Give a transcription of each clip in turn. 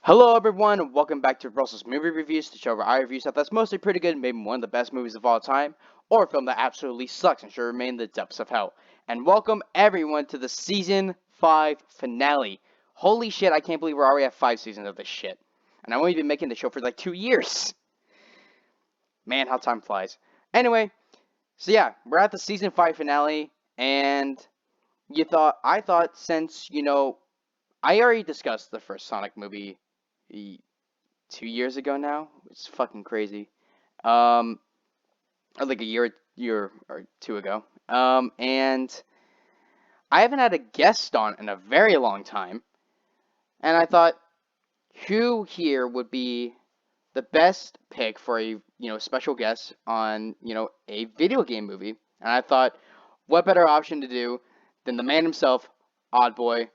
Hello everyone, and welcome back to Russell's Movie Reviews, the show where I review stuff that's mostly pretty good and maybe one of the best movies of all time, or a film that absolutely sucks and should remain in the depths of hell. And welcome everyone to the Season 5 finale. Holy shit, I can't believe we're already at 5 seasons of this shit. And I've only been making the show for like 2 years. Man, how time flies. Anyway, so yeah, we're at the Season 5 finale, and I thought since, I already discussed the first Sonic movie 2 years ago now. It's fucking crazy. Um, or like a year or two ago. And I haven't had a guest on in a very long time. And I thought, who here would be the best pick for a special guest on a video game movie? And I thought, what better option to do than the man himself, Odd Boy?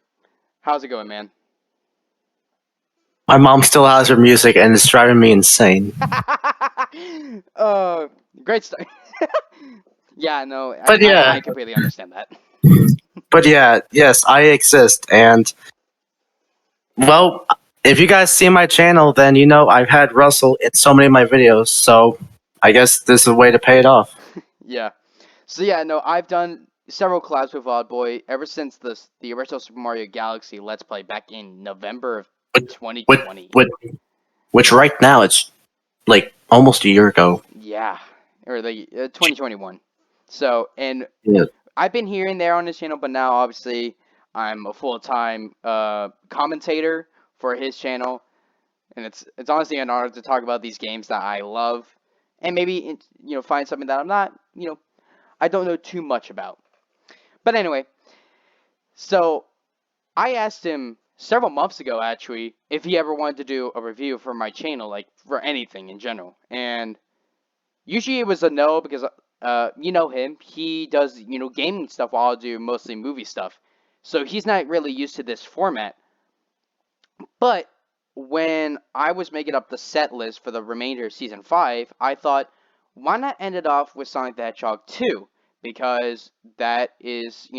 How's it going, man? My mom still has her music and it's driving me insane. uh, Great start. Yeah, no, But I yeah, completely understand that. yes, I exist. And, well, if you guys see my channel, then you know I've had Russell in so many of my videos, so I guess this is a way to pay it off. Yeah. So yeah, no, I've done several collabs with Odd Boy ever since the original Super Mario Galaxy Let's Play back in November of Which, which, 2020. which, which right now it's like almost a year ago. Yeah, or the 2021. So, and Yeah. I've been here and there on his channel, but now obviously I'm a full-time commentator for his channel, and it's honestly an honor to talk about these games that I love, and maybe find something that I'm not I don't know too much about. But anyway, so I asked him several months ago actually if he ever wanted to do a review for my channel, like for anything in general, and usually it was a no because you know him, he does gaming stuff while I'll do mostly movie stuff, so he's not really used to this format. But when I was making up the set list for the remainder of season 5, I thought, why not end it off with Sonic the Hedgehog 2? Because that is,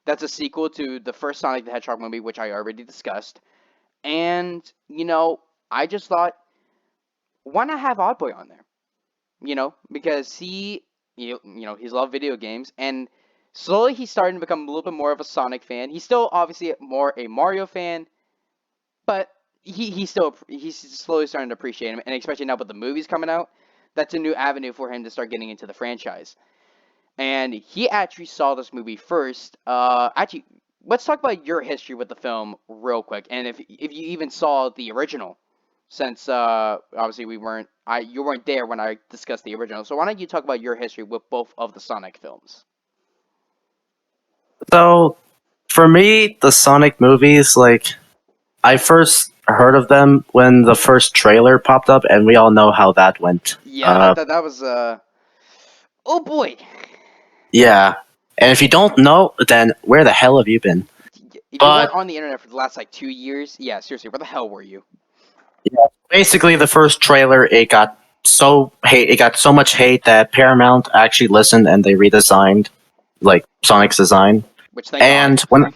that's a sequel to the first Sonic the Hedgehog movie, which I already discussed. And, I just thought, why not have Oddboy on there? Because he's loved video games, and slowly he's starting to become a little bit more of a Sonic fan. He's still obviously more a Mario fan, but he's slowly starting to appreciate him, and especially now with the movies coming out, that's a new avenue for him to start getting into the franchise. And he actually saw this movie first. Actually, let's talk about your history with the film real quick, and if you even saw the original, since obviously you weren't there when I discussed the original. So why don't you talk about your history with both of the Sonic films? So, for me, the Sonic movies, like, I first heard of them when the first trailer popped up, and we all know how that went. Yeah, that was oh boy. Yeah. And if you don't know, then where the hell have you been? If you weren't But on the internet for the last like 2 years, yeah, seriously, where the hell were you? yeah, basically, the first trailer it got so much hate that Paramount actually listened and they redesigned like Sonic's design. Which, thank God. And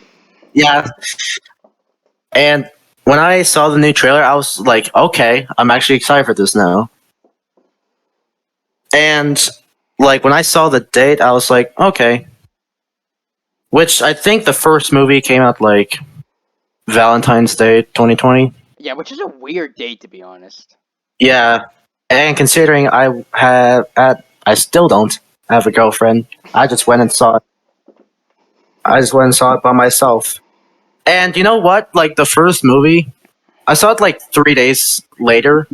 yeah, and when I saw the new trailer, I was like, okay, I'm actually excited for this now. And like when I saw the date, I was like, okay. Which I think the first movie came out like Valentine's Day 2020. Yeah, which is a weird date to be honest. Yeah, and considering I still don't have a girlfriend. I just went and saw it. I just went and saw it by myself. And you know what? Like the first movie, I saw it like 3 days later.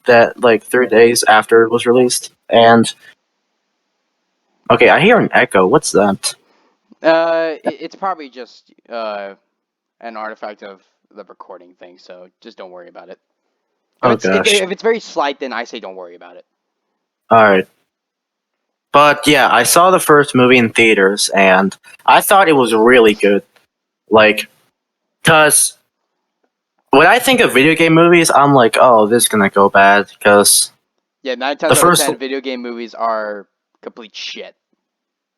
That like 3 days after it was released. And okay, I hear an echo. What's that? It's probably just an artifact of the recording thing, so just don't worry about it. If Oh it's gosh. if it's very slight, then I say don't worry about it. All right. But yeah, I saw the first movie in theaters, and I thought it was really good. Like, cause when I think of video game movies, I'm like, oh, this is gonna go bad. Cause Yeah, nine the times out of first, 10, video game movies are complete shit.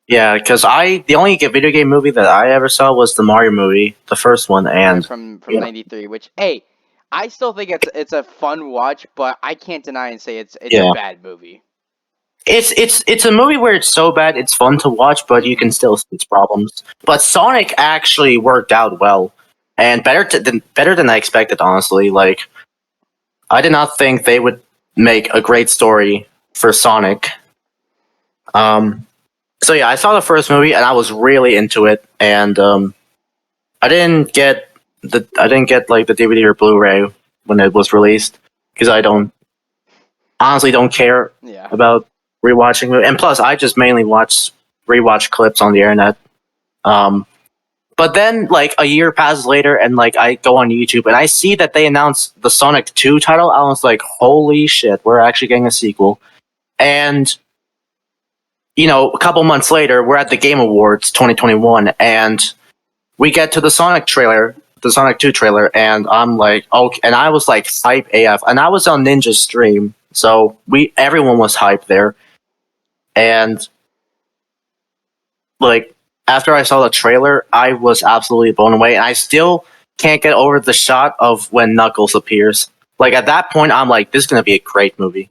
yeah, cause the only video game movie that I ever saw was the Mario movie, the first one, Yeah, and from yeah, '93. Which, hey, I still think it's a fun watch, but I can't deny and say it's a Yeah. bad movie. It's a movie where it's so bad it's fun to watch, but you Hmm. can still see its problems. But Sonic actually worked out well, and better than I expected. Honestly, like I did not think they would make a great story for Sonic. Um, so yeah, I saw the first movie and I was really into it, and I didn't get I didn't get like the DVD or Blu-ray when it was released because I don't honestly don't care Yeah. about rewatching movies. And plus, I just mainly rewatch clips on the internet. Um, but then like a year passes later, and like I go on YouTube and I see that they announced the Sonic 2 title. I was like, holy shit, we're actually getting a sequel. And a couple months later, we're at the Game Awards 2021, and we get to the Sonic trailer, the Sonic 2 trailer, and I'm like, okay, and I was like hype AF, and I was on Ninja's stream, so everyone was hyped there, and like after I saw the trailer, I was absolutely blown away, and I still can't get over the shot of when Knuckles appears. Like at that point, I'm like, this is gonna be a great movie.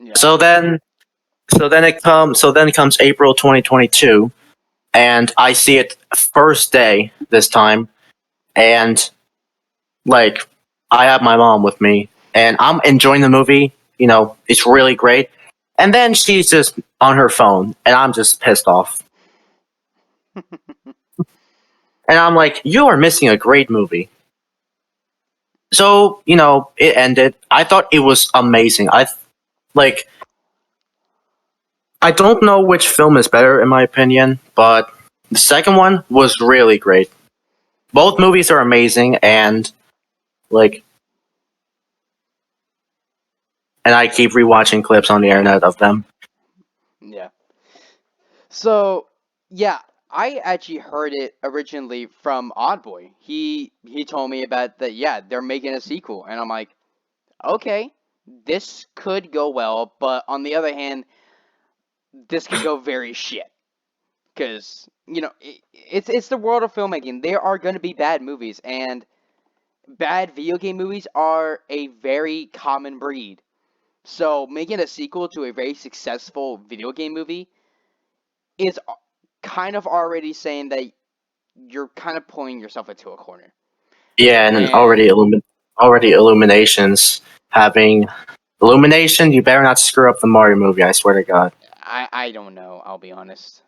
Yeah. So then, so then comes April 2022, and I see it first day this time, and like I have my mom with me, and I'm enjoying the movie. It's really great. And then she's just on her phone, and I'm just pissed off. And I'm like, you are missing a great movie. So, it ended. I thought it was amazing. Like I don't know which film is better in my opinion, but the second one was really great. Both movies are amazing, and like I keep rewatching clips on the internet of them. Yeah. So, yeah, I actually heard it originally from Oddboy. He told me about that. Yeah, they're making a sequel, and I'm like, okay, this could go well, but on the other hand, this could go very shit. Because it's the world of filmmaking. There are going to be bad movies, and bad video game movies are a very common breed. So making a sequel to a very successful video game movie is kind of already saying that you're kind of pulling yourself into a corner. Yeah, and then And already Illuminations having Illumination. You better not screw up the Mario movie. I swear to God. I don't know. I'll be honest.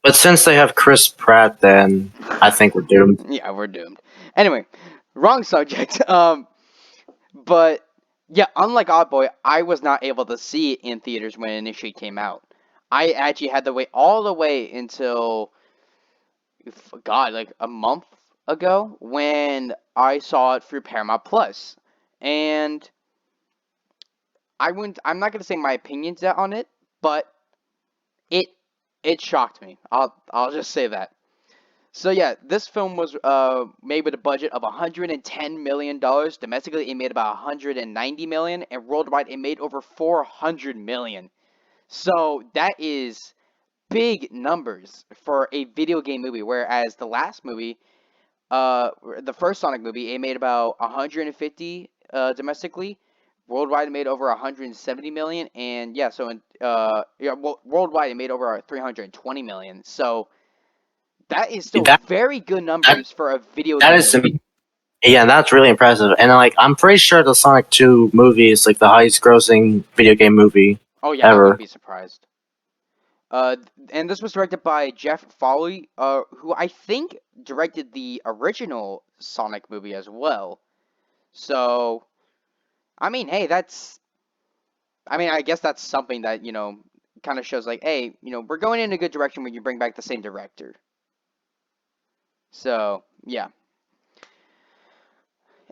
But since they have Chris Pratt, then I think we're doomed. Yeah, we're doomed. Anyway, wrong subject. But yeah, unlike Oddboy, I was not able to see it in theaters when it initially came out. I actually had to wait all the way until God, like a month ago when I saw it through Paramount Plus. And I'm not gonna say my opinions on it, but it it shocked me. I'll just say that. So yeah, this film was made with a budget of $110 million. Domestically, it made about 190 million, and worldwide, it made over 400 million. So that is big numbers for a video game movie. Whereas the last movie, uh, the first Sonic movie, it made about 150 domestically. Worldwide, it made over 170 million, and yeah, so worldwide, it made over 320 million. So that is still That very good that numbers for a video that game is movie. yeah, that's really impressive. And like I'm pretty sure the Sonic 2 movie is like the highest grossing video game movie Oh yeah, I wouldn't ever. be surprised. Uh, and this was directed by Jeff Foley, who I think directed the original Sonic movie as well. So, I mean, hey, I guess that's something that, kind of shows like, hey, we're going in a good direction when you bring back the same director. So, yeah.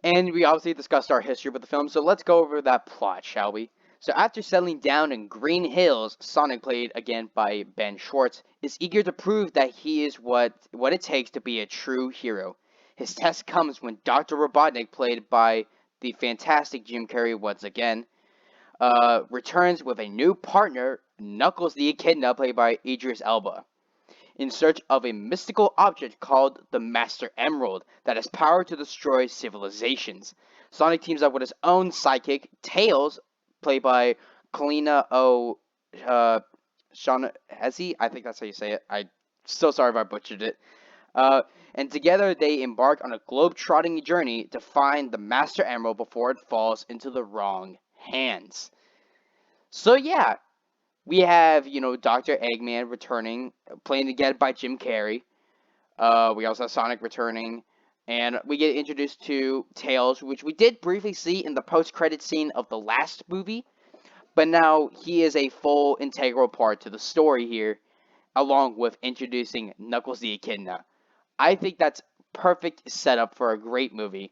And we obviously discussed our history with the film, so let's go over that plot, shall we? So after settling down in Green Hills, Sonic, played again by Ben Schwartz, is eager to prove that he is what it takes to be a true hero. His test comes when Dr. Robotnik, played by the fantastic Jim Carrey once again, returns with a new partner, Knuckles the Echidna, played by Idris Elba. in search of a mystical object called the Master Emerald that has power to destroy civilizations. Sonic teams up with his own sidekick, Tails, played by Kalina O. Shauna Hezi. I think that's how you say it. I'm so sorry if I butchered it. And together they embark on a globe-trotting journey to find the Master Emerald before it falls into the wrong hands. So yeah, we have Dr. Eggman returning, playing again by Jim Carrey. We also have Sonic returning, and we get introduced to Tails, which we did briefly see in the post-credit scene of the last movie, but now he is a full integral part to the story here, along with introducing Knuckles the Echidna. I think that's perfect setup for a great movie,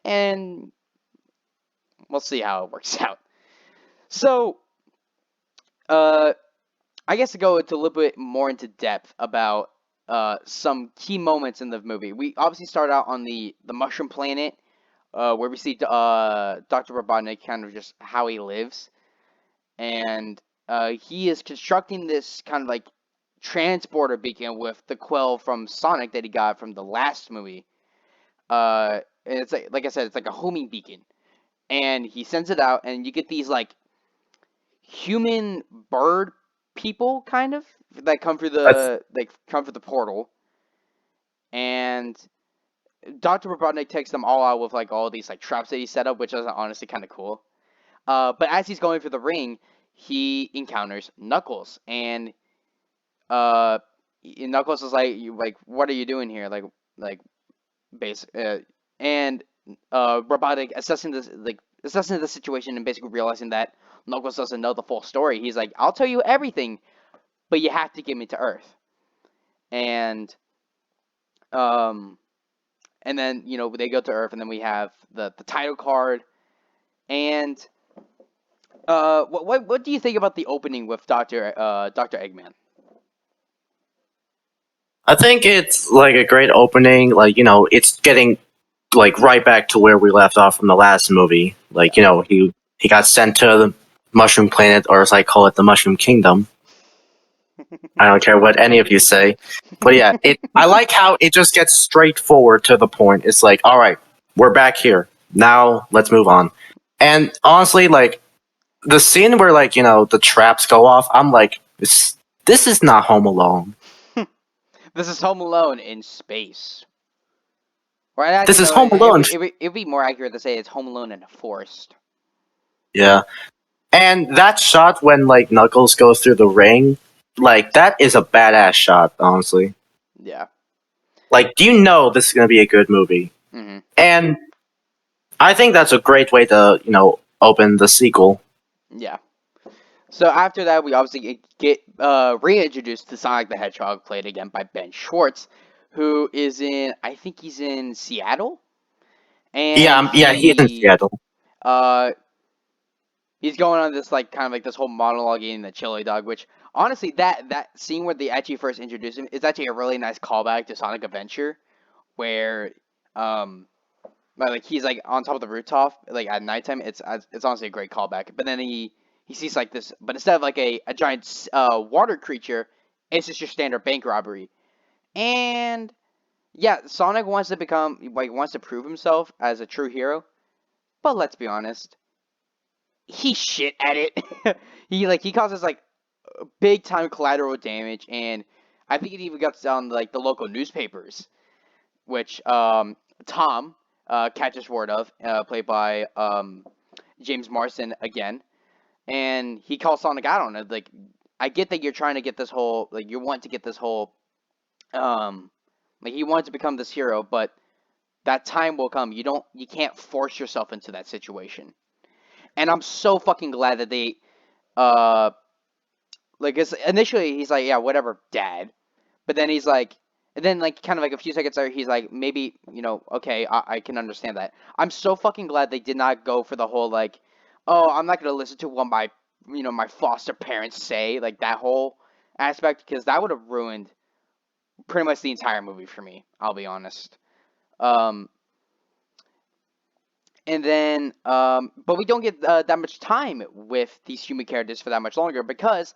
and we'll see how it works out. So, uh, I guess to go into a little bit more into depth about some key moments in the movie. We obviously start out on the Mushroom Planet, where we see Dr. Robotnik kind of just how he lives, and he is constructing this kind of like transporter beacon with the quell from Sonic that he got from the last movie. And it's like I said, it's like a homing beacon, and he sends it out, and you get these like human bird people kind of that come through the portal, and Dr. Robotnik takes them all out with like all these like traps that he set up, which is honestly kind of cool. But as he's going through the ring, he encounters Knuckles, and uh, Knuckles is like, what are you doing here? Like, base, and Robotnik assessing the situation and basically realizing that Knuckles doesn't know the full story. He's like, I'll tell you everything, but you have to get me to Earth. And um, and then they go to Earth, and then we have the title card. And what do you think about the opening with Doctor Eggman? I think it's like a great opening. Like, it's getting like right back to where we left off from the last movie. Like, Yeah. he got sent to the Mushroom Planet, or as I call it, the Mushroom Kingdom. I don't care what any of you say. But yeah, I like how it just gets straightforward to the point. It's like, all right, we're back here. Now let's move on. And honestly, like the scene where like, the traps go off, I'm like, this is not Home Alone. This is Home Alone in space. Or actually, This is no, Home Alone. it'd be more accurate to say it's Home Alone in a forest. Yeah. And that shot when like Knuckles goes through the ring, like that is a badass shot, honestly. Yeah. Like, do you know this is gonna be a good movie? Hmm. And I think that's a great way to, open the sequel. Yeah. So after that, we obviously get reintroduced to Sonic the Hedgehog, played again by Ben Schwartz, who is in, I think he's in Seattle, Yeah, and yeah, he is in Seattle. uh, he's going on this like kind of like this whole monologue eating the chili dog, which honestly that scene where they actually first introduce him is actually a really nice callback to Sonic Adventure, where um like he's like on top of the rooftop like at nighttime. It's honestly a great callback. But then he sees like this, but instead of like a giant water creature, it's just your standard bank robbery. And yeah, Sonic wants to wants to prove himself as a true hero. But let's be honest, he's shit at it. he causes like big time collateral damage, and I think it even got on like the local newspapers, which Tom catches word of, played by James Marsden again, and he calls Sonic out on it. Like, I get that you're trying to get this whole like you want to get this whole um like you want to become this hero, but that time will come. You can't force yourself into that situation. And I'm so fucking glad that they uh like 'cause initially he's like, yeah, whatever, dad. But then he's like, and then like kind of like a few seconds later, he's like, maybe okay, I can understand that. I'm so fucking glad they did not go for the whole like, oh, I'm not gonna listen to what my foster parents say, like that whole aspect, because that would have ruined pretty much the entire movie for me. I'll be honest. Um, and then but we don't get that much time with these human characters for that much longer because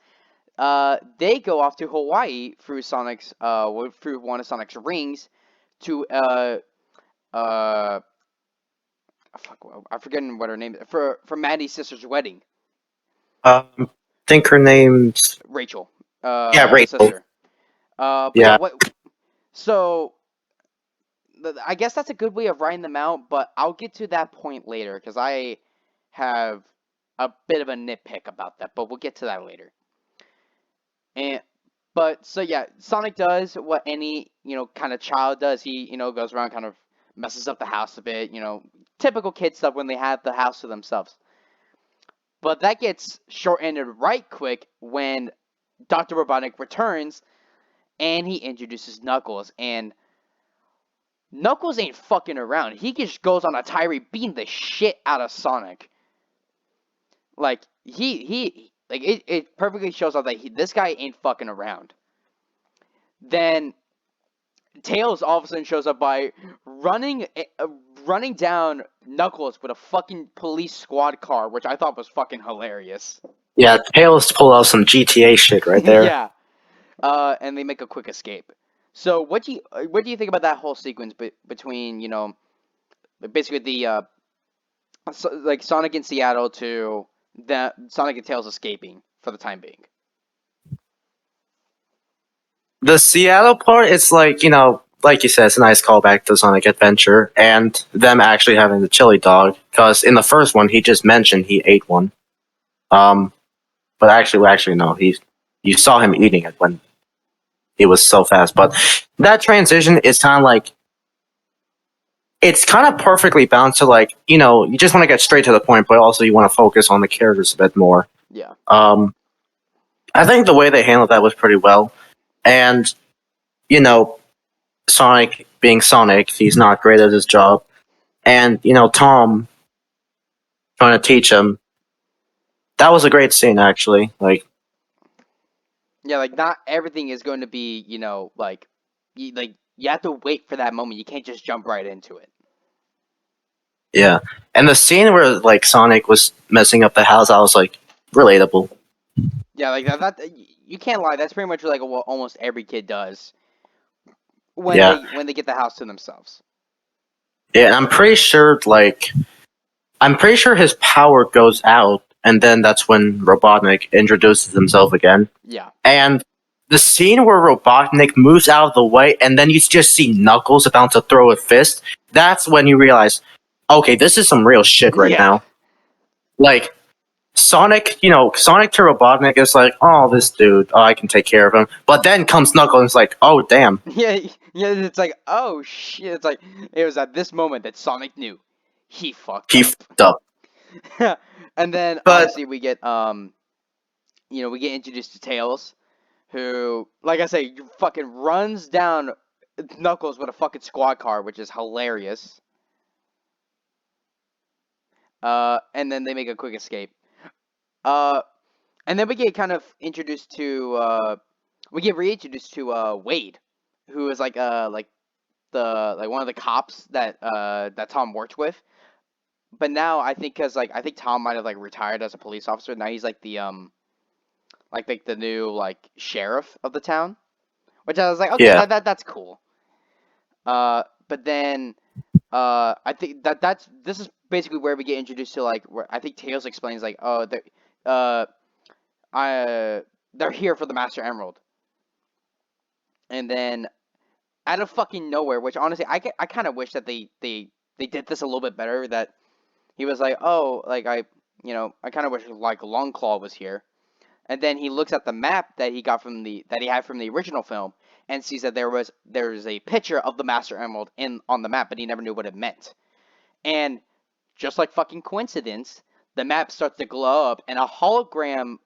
they go off to Hawaii through through one of Sonic's rings to uh fuck, I'm forgetting what her name is, for Maddie's sister's wedding. I think her name's Rachel, yeah, the Rachel. sister. But yeah, Yeah. what? So I guess that's a good way of writing them out, but I'll get to that point later because I have a bit of a nitpick about that, but we'll get to that later. And but so yeah, Sonic does what any kind of child does. He goes around, kind of messes up the house a bit. Typical kid stuff when they have the house to themselves. But that gets short-ended right quick when Dr. Robotnik returns and he introduces Knuckles. And Knuckles ain't fucking around. He just goes on a tirade beating the shit out of Sonic. Like it perfectly shows out that this guy ain't fucking around. Then Tails all of a sudden shows up by running down Knuckles with a fucking police squad car, which I thought was fucking hilarious. Yeah, Tails pulled out some GTA shit right there. Yeah. And they make a quick escape. So what do you think about that whole sequence between basically the like Sonic in Seattle to the Sonic and Tails escaping for the time being? The Seattle part, it's like, like you said, it's a nice callback to Sonic Adventure and them actually having the chili dog. Because in the first one, he just mentioned he ate one. Um, but actually, no, you saw him eating it when it was so fast. But that transition is kind of like it's kind of perfectly balanced to like you just want to get straight to the point, but also you want to focus on the characters a bit more. Yeah. Um, I think the way they handled that was pretty well, and you know Sonic being Sonic, he's not great at his job. And, Tom trying to teach him. That was a great scene, actually. Yeah, like not everything is going to be, you have to wait for that moment. You can't just jump right into it. Yeah. And the scene where, Sonic was messing up the house, I was like, relatable. Yeah, like that you can't lie. That's pretty much like what almost every kid does when Yeah. they get the house to themselves. Yeah, and I'm pretty sure his power goes out, and then that's when Robotnik introduces himself again. Yeah. And the scene where Robotnik moves out of the way, and then you just see Knuckles about to throw a fist, that's when you realize, okay, this is some real shit right Yeah. now. Like, Sonic, Sonic to Robotnik is like, oh, this dude, oh, I can take care of him. But then comes Knuckles and it's like, oh, damn, Yeah, yeah, it's like, oh shit. It's like it was at this moment that Sonic knew he fucked he up. fucked up. And then But obviously we get introduced to Tails, who, like I say, fucking runs down Knuckles with a fucking squad car, which is hilarious. And then they make a quick escape. Uh, and then we get kind of introduced to we get reintroduced to Wade, who is like the one of the cops that Tom worked with. But now I think because I think Tom might have retired as a police officer. Now he's like the the new sheriff of the town, which I was like, okay, yeah, that's cool. But then I think this is basically where we get introduced to where I think Tails explains oh uh I they're here for the Master Emerald, and then out of fucking nowhere, which honestly I kind of wish that they did this a little bit better. That he was like, oh, I kind of wish Longclaw was here. And then he looks at the map that he had from the original film and sees that there's a picture of the Master Emerald on the map, but he never knew what it meant. And just like fucking coincidence, the map starts to glow up, and a holographic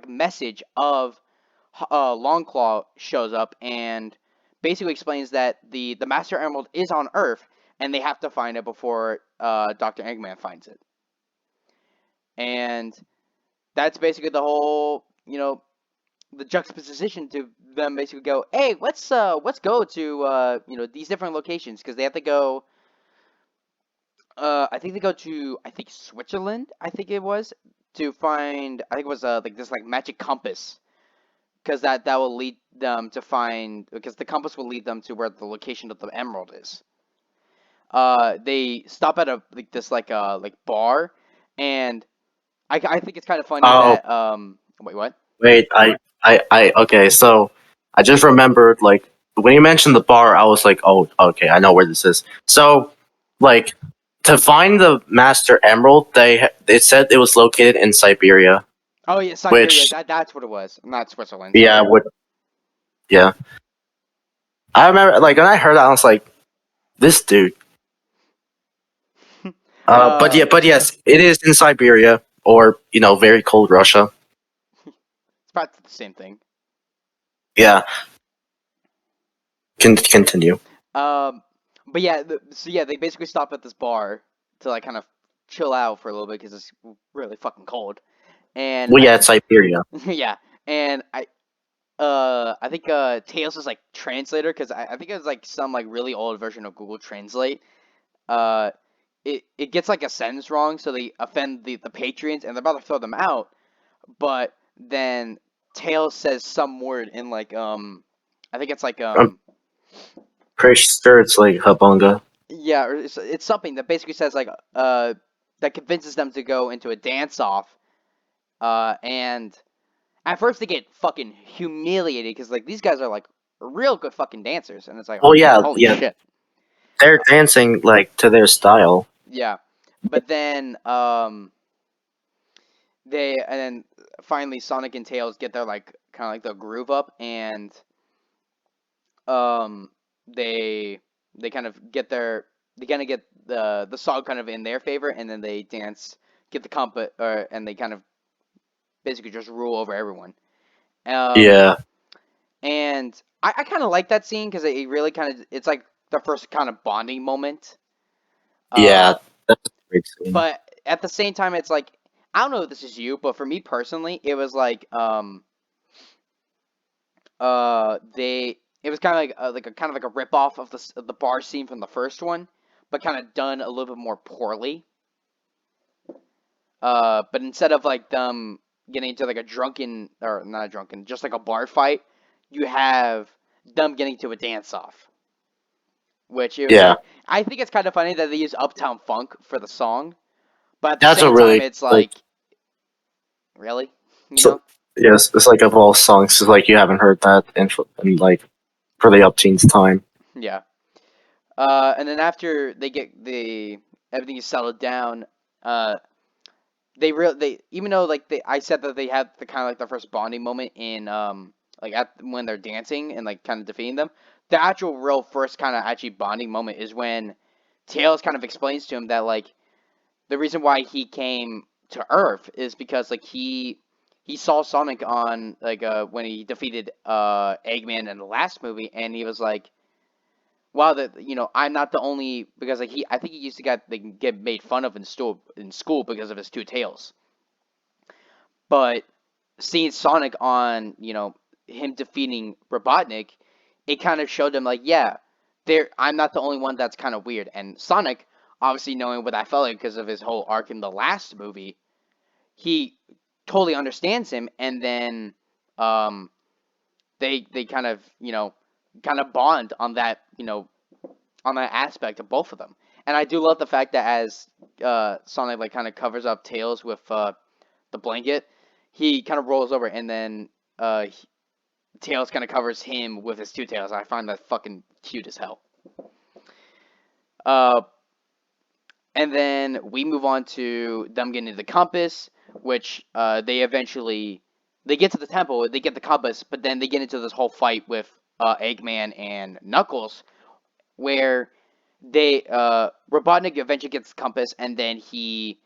message of Longclaw shows up, and basically explains that the Master Emerald is on Earth, and they have to find it before Dr. Eggman finds it. And that's basically the whole, the juxtaposition to them basically go, hey, let's go to these different locations because they have to go. I think they go to Switzerland. I think it was to find. I think it was this magic compass because that will lead them to find because the compass will lead them to where the location of the emerald is. They stop at a like this like bar, and I think it's kind of funny Oh, that wait, what? wait, okay, so I just remembered, like, when you mentioned the bar, I was like, oh, okay, I know where this is. So, like, to find the Master Emerald, it said it was located in Siberia, Oh yeah, Siberia. which, That's what it was. Not Switzerland. yeah, Sorry. would, yeah. I remember, like, when I heard that, I was like, this dude. uh, But yes, it is in Siberia, or, very cold Russia. it's about the same thing. Yeah, can continue. Um, but yeah, so yeah, they basically stop at this bar to like kind of chill out for a little bit because it's really fucking cold. And Well, yeah, it's Siberia. yeah, and I think Tails is like translator because I think it's like some like really old version of Google Translate. Uh, it gets like a sentence wrong, so they offend the patrons and they're about to throw them out. But then Tails says some word in like I think it's like I'm pretty sure it's like Habunga. yeah, or it's something that basically says like that convinces them to go into a dance off. And at first they get fucking humiliated because like these guys are like real good fucking dancers, and it's like Well, man, yeah, holy yeah, shit. they're dancing like to their style. Yeah, but then they and then finally Sonic and Tails get their like kind of like the groove up, and um they they kind of get their they kind of get the song kind of in their favor, and then they dance, get the comp or and they kind of basically just rule over everyone. Um, Yeah, and I kind of like that scene because it really kind of it's like the first kind of bonding moment. yeah, Uh, that's a great scene. but at the same time, it's like I don't know if this is you, but for me personally, it was like they it was kind of like a kind of like a rip off of of the bar scene from the first one, but kind of done a little bit more poorly. But instead of like them getting into like a drunken or not a drunken, just like a bar fight, you have them getting to a dance off. Which it was Yeah, like I think it's kind of funny that they use Uptown Funk for the song, but at the that's a same time, really it's like, like really, you so, know? yes, it's like of all songs, it's like you haven't heard that in like for the upteen's time. Yeah. And then after they get the everything is settled down, uh, they even though like they I said that they had the kind of like the first bonding moment in like at when they're dancing and like kind of defeating them, the actual real first kind of actually bonding moment is when Tails kind of explains to him that like the reason why he came to Earth is because like he saw Sonic on like when he defeated Eggman in the last movie, and he was like, wow, that I'm not the only because like I think he used to get made fun of in school because of his two tails. But seeing Sonic on, him defeating Robotnik, it kind of showed him like, yeah, there I'm not the only one that's kind of weird. And Sonic, obviously knowing what I felt like because of his whole arc in the last movie, he totally understands him, and then um they kind of, kind of bond on that aspect of both of them. And I do love the fact that as Sonic like kind of covers up Tails with the blanket, he kind of rolls over, and then Tails kind of covers him with his two tails. I find that fucking cute as hell. Uh, and then we move on to them getting to the compass, which they eventually they get to the temple, they get the compass, but then they get into this whole fight with Eggman and Knuckles, where they Robotnik eventually gets the compass, and then he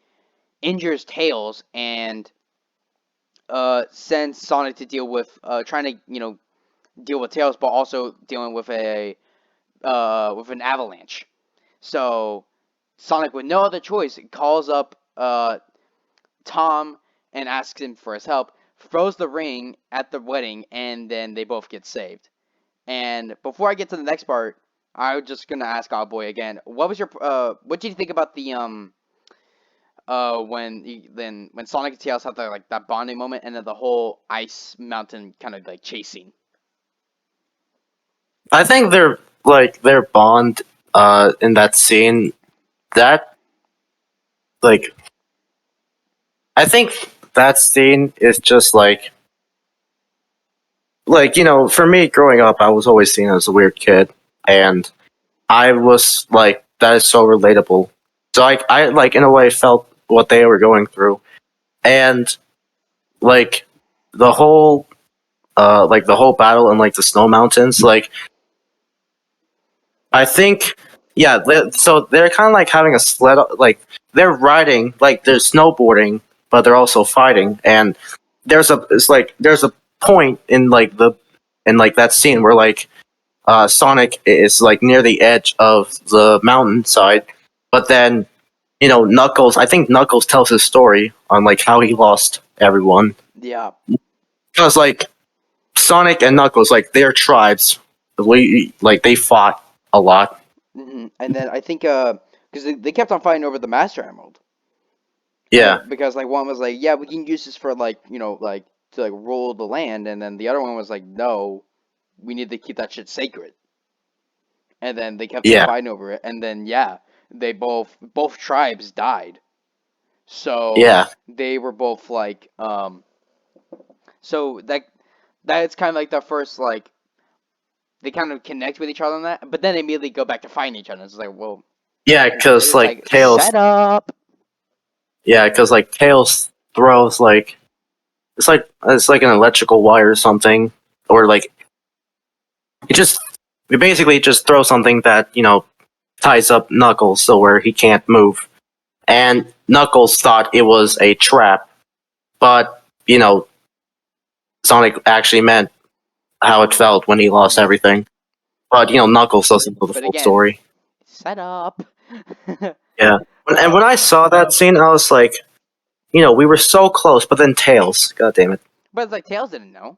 injures Tails and sends Sonic to deal with trying to deal with Tails, but also dealing with an avalanche. So Sonic, with no other choice, calls up Tom and asks him for his help. Throws the ring at the wedding, and then they both get saved. And before I get to the next part, I'm just gonna ask our boy again. What did you think about when Sonic and Tails have that bonding moment, and then the whole ice mountain kind of like chasing. I think their bond in that scene, that like I think that scene is just for me growing up, I was always seen as a weird kid, and I was like, that is so relatable. So I like in a way felt what they were going through, and like the whole the whole battle in like the snow mountains, like I think, yeah. So they're kind of like having a sled, like they're riding, like they're snowboarding, but they're also fighting. And there's a point in like that scene where Sonic is like near the edge of the mountainside, but then Knuckles. I think Knuckles tells his story on like how he lost everyone Yeah. because like Sonic and Knuckles, like they're tribes. They fought a lot. And then I think because they kept on fighting over the Master Emerald, Yeah, and because like one was like, yeah, we can use this for like like to like rule the land, and then the other one was like, no, we need to keep that shit sacred. And then they kept on yeah, fighting over it, and then yeah, they both tribes died. So yeah, they were both like so that's kind of like the first like they kind of connect with each other on that, but then they immediately go back to fighting each other. It's like, well, yeah. Because it's like like Tails, set up. yeah, because like Tails throws like it's like an electrical wire or something, or like it just we basically just throw something that ties up Knuckles so where he can't move. And Knuckles thought it was a trap, but Sonic actually meant how it felt when he lost Mhm. everything. But Knuckles doesn't know the But full again, story. set up. Yeah. And uh, when I saw that scene, I was like, we were so close, but then Tails, god damn it. but it's like Tails didn't know.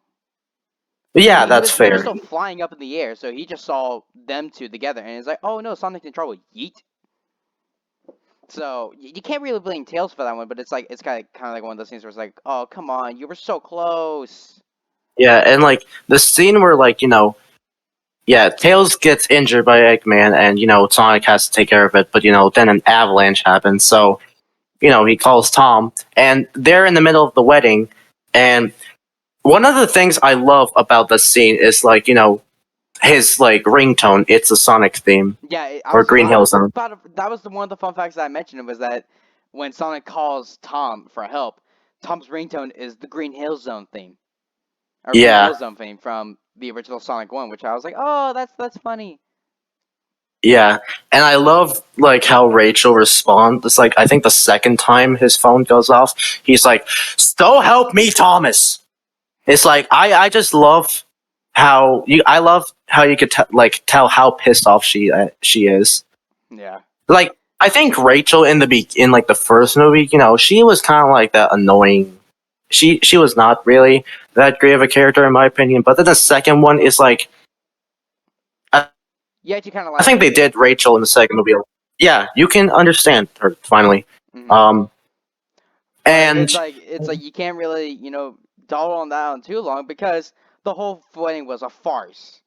But Like yeah, that's they were fair. still flying up in the air, so he just saw them two together, and he's like, "Oh no, Sonic's in trouble." Yeet. So you can't really blame Tails for that one, but it's like it's kind of like one of those things where it's like, "Oh come on, you were so close." Yeah, and like the scene where yeah, Tails gets injured by Eggman, and Sonic has to take care of it. But then an avalanche happens, so he calls Tom, and they're in the middle of the wedding. And one of the things I love about the scene is his like ringtone. It's a Sonic theme Yeah, or Green Hill Zone. that was one of the fun facts that I mentioned was that when Sonic calls Tom for help, Tom's ringtone is the Green Hill Zone theme or Green Yeah, Hill Zone theme from the original Sonic One, which I was like, oh, that's funny. yeah, and I love like how Rachel responds. It's like I think the second time his phone goes off, he's like, "So help me, Thomas." It's like I just love how you I love how you could tell how pissed off she is. Yeah. Like I think Rachel in like the first movie, she was kind of like that annoying. She was not really that great of a character in my opinion. But then the second one is like I, You actually kind of I like think her. they did Rachel in the second movie. Yeah, you can understand her finally. Hmm. Um, But and it's like you can't really dawdle on that on too long because the whole wedding was a farce.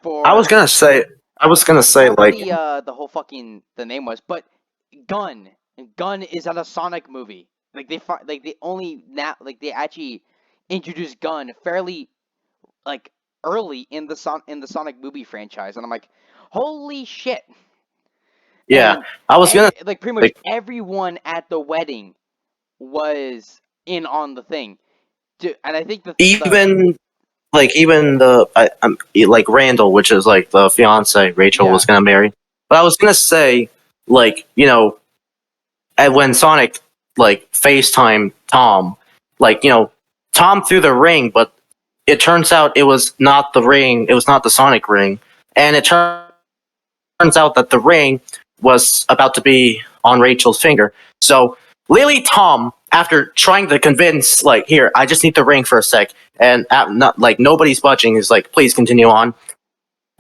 I was For gonna say I forgot what like the whole fucking the name was, but Gun Gun is at a Sonic movie. Like like they only now like they actually introduced Gun fairly like early in the Sonic movie franchise, and I'm like, holy shit! yeah, And I was gonna like pretty much like everyone at the wedding was in on the thing. And I think the even even the like Randall, which is like the fiance Rachel was yeah gonna marry. But I was gonna say and when Sonic FaceTime Tom, Tom threw the ring, but it turns out it was not the ring. It was not the Sonic ring, and it turns out that the ring was about to be on Rachel's finger. So Lily Tom, after trying to convince, here, I just need the ring for a sec, and not nobody's budging, is like, please continue on.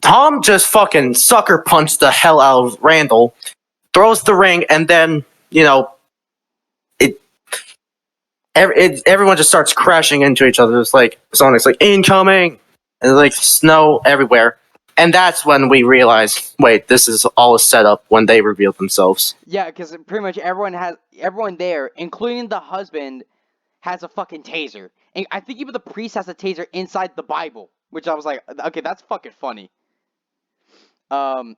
Tom just fucking sucker punched the hell out of Randall, throws the ring, and then everyone just starts crashing into each other. It's like Sonic's like incoming, and like snow everywhere. And that's when we realize, wait, this is all a setup when they reveal themselves. Yeah, because pretty much everyone there, including the husband, has a fucking taser. And I think even the priest has a taser inside the Bible, which I was like, okay, that's fucking funny. Um,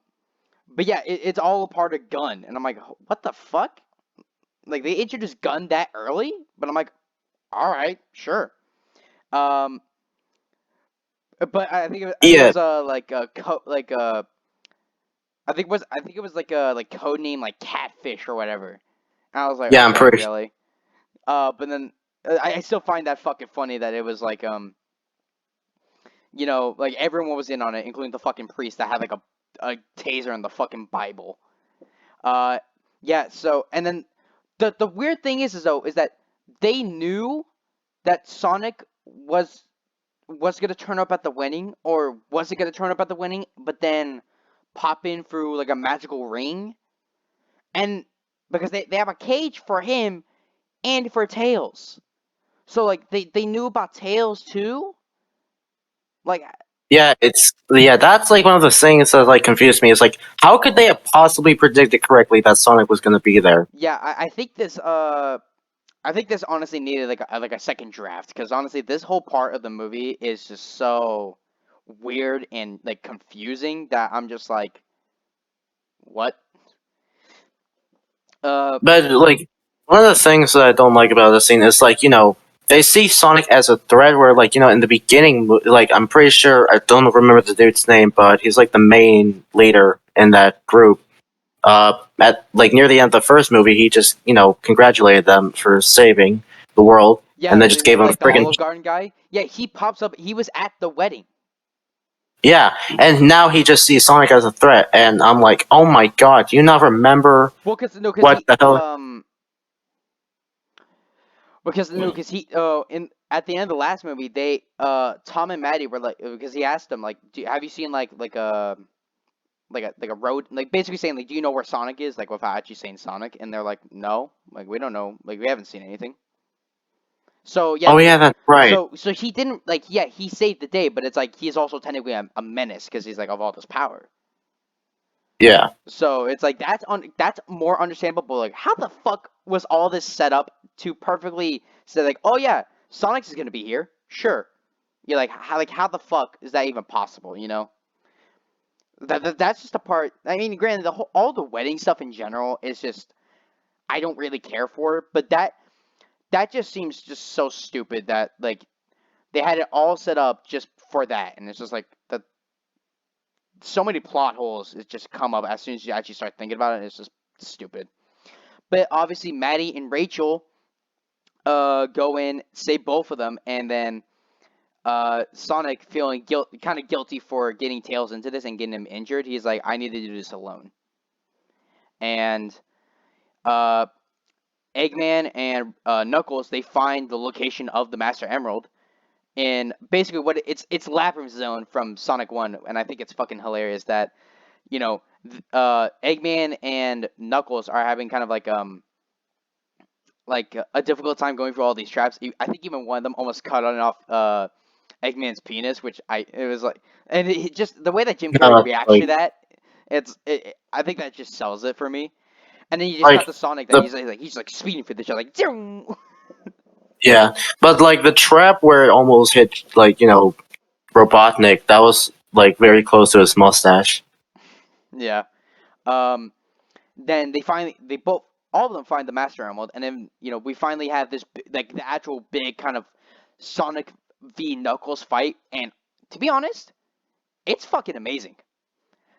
but yeah, it's all a part of gun, and I'm like, what the fuck? Like they introduced gun that early, but I'm like, all right, sure. Um, but I think it Yeah, was like I think it was like a like code name like catfish or whatever. And I was like, yeah, I'm okay, pretty. really? But then I still find that fucking funny that it was like like everyone was in on it, including the fucking priest that had like a taser in the fucking Bible. Uh, yeah. So and then the weird thing is though is that they knew that Sonic was gonna turn up at the wedding, or was it gonna turn up at the wedding, but then pop in through like a magical ring, and because they have a cage for him and for Tails, so like they knew about Tails too, like Yeah, that's like one of the things that like confused me. Is like, how could they have possibly predicted correctly that Sonic was going to be there? yeah, I think this honestly needed like a second draft, because honestly this whole part of the movie is just so weird and like confusing that I'm just like, what? Uh, But like, one of the things that I don't like about this scene is like, they see Sonic as a threat. Where like, in the beginning, like I'm pretty sure I don't remember the dude's name, but he's like the main leader in that group. At like near the end of the first movie, he just congratulated them for saving the world, and yeah, then just gave him a like the friggin' Olive Garden guy. Yeah, he pops up. He was at the wedding. yeah. And now he just sees Sonic as a threat, and I'm like, oh my god, do you not remember Well, cause no, cause what he the hell? because no, cause he in at the end of the last movie, they Tom and Maddie were like, because he asked them like, have you seen like a road, like basically saying like, do you know where Sonic is, like without actually saying Sonic, and they're like, no, like we don't know, like we haven't seen anything. So yeah, Oh yeah, that's right. so he didn't like, yeah, he saved the day, but it's like he's also technically a menace because he's like of all this power. Yeah. So it's like that's more understandable. But like, how the fuck was all this set up to perfectly say like, oh yeah, Sonic's is gonna be here? Sure. You're like how the fuck is that even possible? That's just a part. I mean, granted, all the wedding stuff in general is just I don't really care for, but that just seems just so stupid that like they had it all set up just for that, and it's just like that. So many plot holes it just come up as soon as you actually start thinking about it. And it's just stupid. But obviously, Maddie and Rachel go in, save both of them, and then Sonic, feeling kind of guilty for getting Tails into this and getting him injured, he's like, I need to do this alone. And uh, Eggman and Knuckles, they find the location of the Master Emerald in basically what it's Labyrinth Zone from Sonic One, and I think it's fucking hilarious that Eggman and Knuckles are having kind of like a difficult time going through all these traps. I think even one of them almost cut on off Eggman's penis, which it was like, and just the way that Jim Carrey No, reacts to like that, I think that just sells it for me. And then you just got like the Sonic that the he's like speeding for the show, like Zoom. yeah, but like the trap where it almost hit like Robotnik, that was like very close to his mustache. Yeah. Um. Then they both all of them find the Master Emerald, and then we finally have this like the actual big kind of Sonic v Knuckles fight, and to be honest, it's fucking amazing.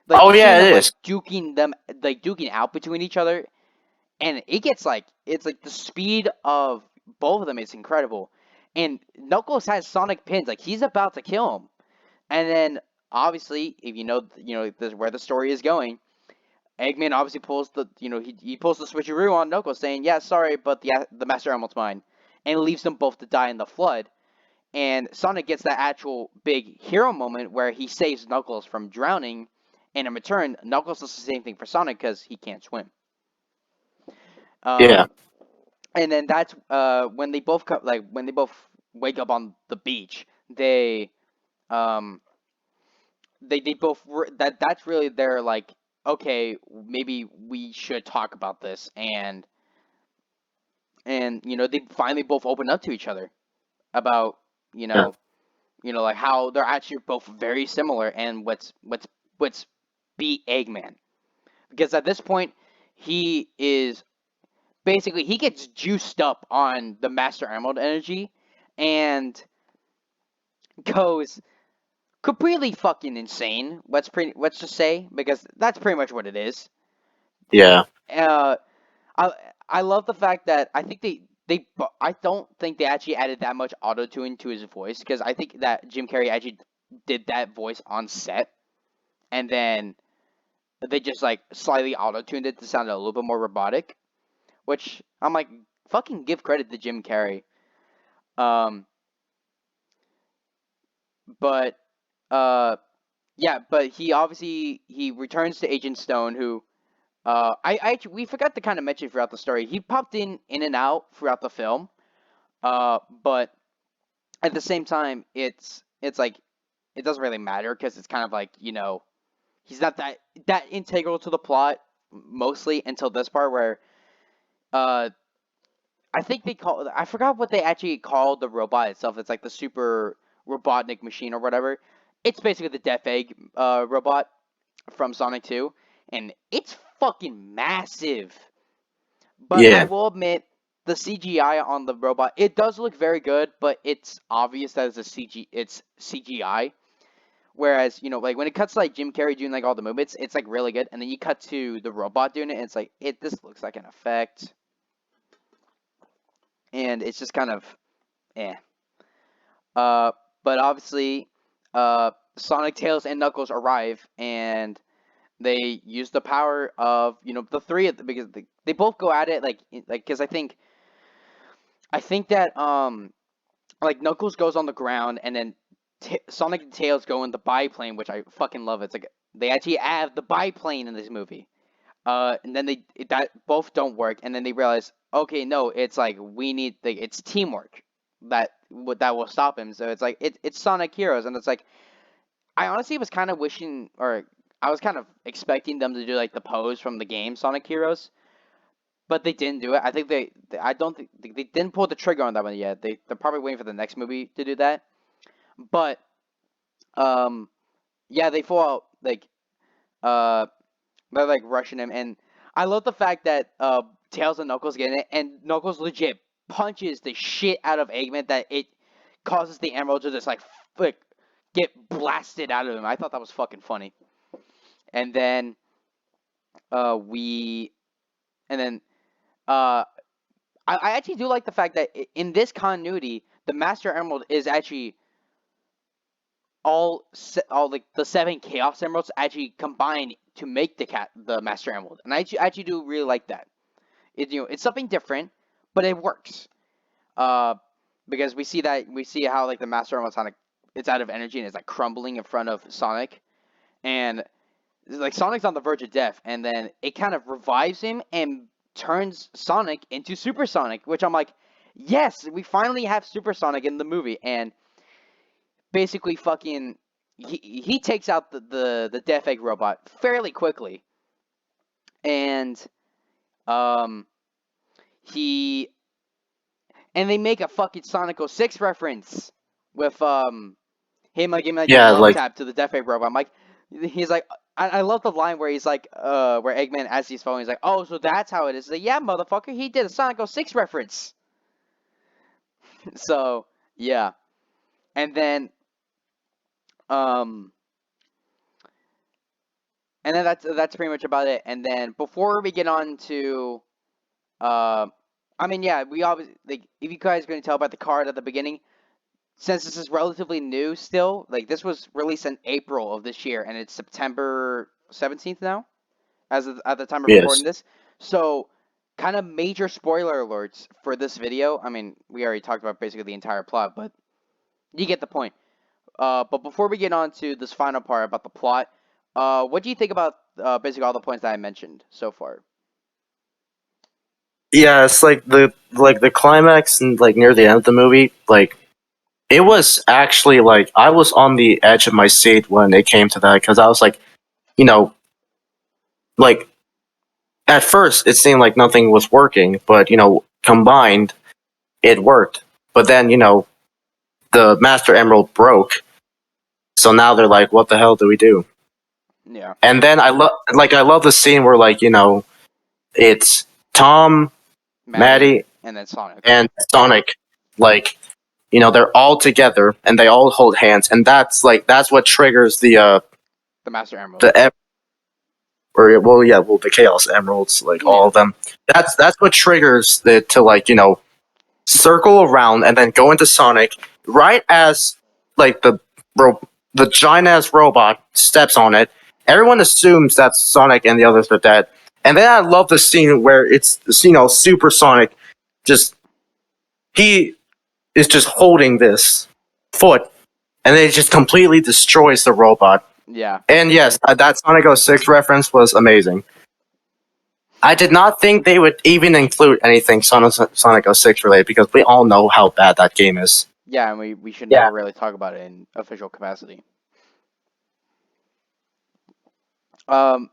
Like Oh just seeing yeah, them it is. like duking out between each other, and it gets like it's like the speed of both of them is incredible, and Knuckles has Sonic pins, like he's about to kill him, and then obviously if where the story is going, Eggman obviously pulls he pulls the switcheroo on Knuckles, saying, "Yeah, sorry, but the Master Emerald's mine," and leaves them both to die in the flood. And Sonic gets that actual big hero moment where he saves Knuckles from drowning, and in return, Knuckles does the same thing for Sonic because he can't swim. Yeah. Um, And then that's when they both when they both wake up on the beach, um they both that's really their like, okay, maybe we should talk about this. And they finally both open up to each other about, you Yeah. know like how they're actually both very similar, and what's beat Eggman, because at this point he is basically, he gets juiced up on the Master Emerald energy and goes completely fucking insane. Let's just say, because that's pretty much what it is. Yeah. Uh, I I love the fact that I think I don't think they actually added that much auto tune to his voice, because I think that Jim Carrey actually did that voice on set, and then they just like slightly auto tuned it to sound a little bit more robotic, which I'm like, fucking give credit to Jim Carrey. Um, but yeah, but he returns to Agent Stone, who we forgot to kind of mention throughout the story. He popped in and out throughout the film. But at the same time, it's like it doesn't really matter, because it's kind of like, he's not that integral to the plot mostly until this part where uh I forgot what they actually called the robot itself. It's like the super Robotnik machine or whatever. It's basically the Death Egg robot from Sonic 2, and it's fucking massive. But I Yeah. will admit, the CGI on the robot, it does look very good, but it's obvious that it's CGI. Whereas, like when it cuts to, like, Jim Carrey doing like all the movements, it's like really good, and then you cut to the robot doing it, and it's like this looks like an effect, and it's just kind of eh. Uh, but obviously, Sonic, Tails, and Knuckles arrive, and they use the power of, the three of them, because they both go at it like because I think that like Knuckles goes on the ground, and then Sonic and Tails go in the biplane, which I fucking love. It's like they actually have the biplane in this movie. And then that both don't work, and then they realize, okay, no, it's like we need it's teamwork that will stop him. So it's like it's Sonic Heroes, and it's like I honestly was kind of wishing, or I was kind of expecting them to do like the pose from the game Sonic Heroes, but they didn't do it. I think I don't think they didn't pull the trigger on that one yet. They're probably waiting for the next movie to do that. But um, yeah, they fall out like uh, they're like rushing him, and I love the fact that Tails and Knuckles get in it, and Knuckles legit punches the shit out of Eggman, that it causes the Emerald to just like get blasted out of him. I thought that was fucking funny. And then we and then uh I actually do like the fact that in this continuity, the Master Emerald is actually all like the seven Chaos Emeralds actually combined to make the Master Emerald, and I actually do really like that. It's something different, but it works. Uh, because we see how like the Master Emerald Sonic, it's out of energy and it's like crumbling in front of Sonic, and like Sonic's on the verge of death, and then it kind of revives him and turns Sonic into Super Sonic, which I'm like, yes, we finally have Super Sonic in the movie, and basically fucking he takes out the Death Egg robot fairly quickly, and um he and they make a fucking Sonic 06 reference with him like giving like the Yeah. love Like, tap to the Death Egg robot. I'm like, he's like, I love the line where he's like, where Eggman, as he's falling, he's like, oh, so that's how it is. He's like, yeah, motherfucker, he did a Sonic 06 reference. So yeah, and then um, that's pretty much about it. And then before we get on to I mean, yeah, we obviously like, if you guys are going to tell about the card at the beginning, since this is relatively new still, like this was released in April of this year, and it's September 17th now, at the time of recording yes. this. So, kind of major spoiler alerts for this video. I mean, we already talked about basically the entire plot, but you get the point. But before we get on to this final part about the plot, what do you think about basically all the points that I mentioned so far? Yeah, it's like the climax and like near the end of the movie, like it was actually like I was on the edge of my seat when it came to that because I was like, you know, like at first it seemed like nothing was working, but combined it worked. But then the Master Emerald broke, so now they're like, what the hell do we do? Yeah, And then I love the scene where it's Tom, Maddie, Maddie, and then Sonic. and Sonic, like they're all together and they all hold hands, and that's what triggers The Master Emerald. the or well yeah well the Chaos Emeralds, like all Yeah, of them. That's what triggers it to circle around and then go into Sonic right as like ro- the giant ass robot steps on it. Everyone assumes that Sonic and the others are dead. And then I love the scene where it's Super Sonic just he is just holding this foot and it just completely destroys the robot. yeah, And yes, that Sonic 06 reference was amazing. I did not think they would even include anything Sonic 06 related because we all know how bad that game is. yeah. And we should Yeah. never really talk about it in official capacity. Um,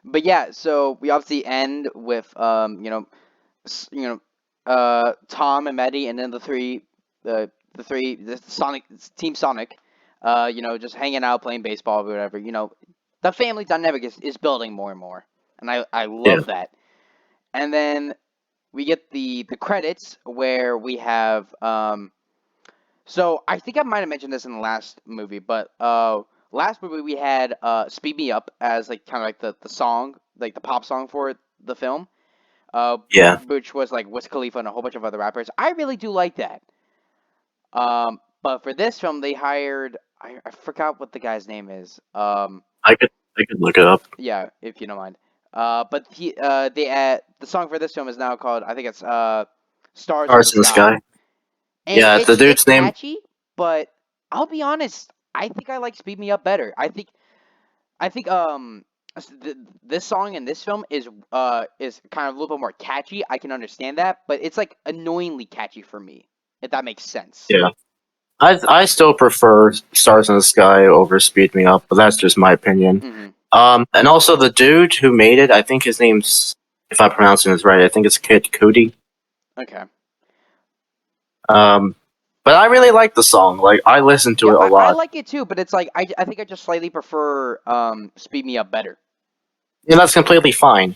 but yeah, so we obviously end with Tom and Maddie, and then the Sonic Team Sonic, just hanging out, playing baseball, or whatever. The family dynamic is building more and more, and I Yeah. love that. And then we get the credits where we have So I think I might have mentioned this in the last movie, but last movie we had "Speed Me Up" as like kind of like the song, like the pop song for the film, uh, Yeah. which was like Wiz Khalifa and a whole bunch of other rappers. I really do like that. But for this film, they hired I forgot what the guy's name is. I could look it up. Yeah, if you don't mind. But the song for this film is now called, I think it's "Stars in the Stars in the Sky." Sky. And Yeah, the it's dude's name. catchy, but I'll be honest, I think I like "Speed Me Up" better. I think this song in this film is kind of a little bit more catchy. I can understand that, but it's like annoyingly catchy for me, if that makes sense. Yeah. I still prefer Stars in the Sky over Speed Me Up, but that's just my opinion. Hmm. And also the dude who made it, I think his name's, if I'm pronouncing this right, I think it's Kid Cudi. Okay. Um, but I really like the song. Like I listen to Yeah, it a I lot. like it too, but it's like I think I just slightly prefer "Speed Me Up" better. And that's completely fine.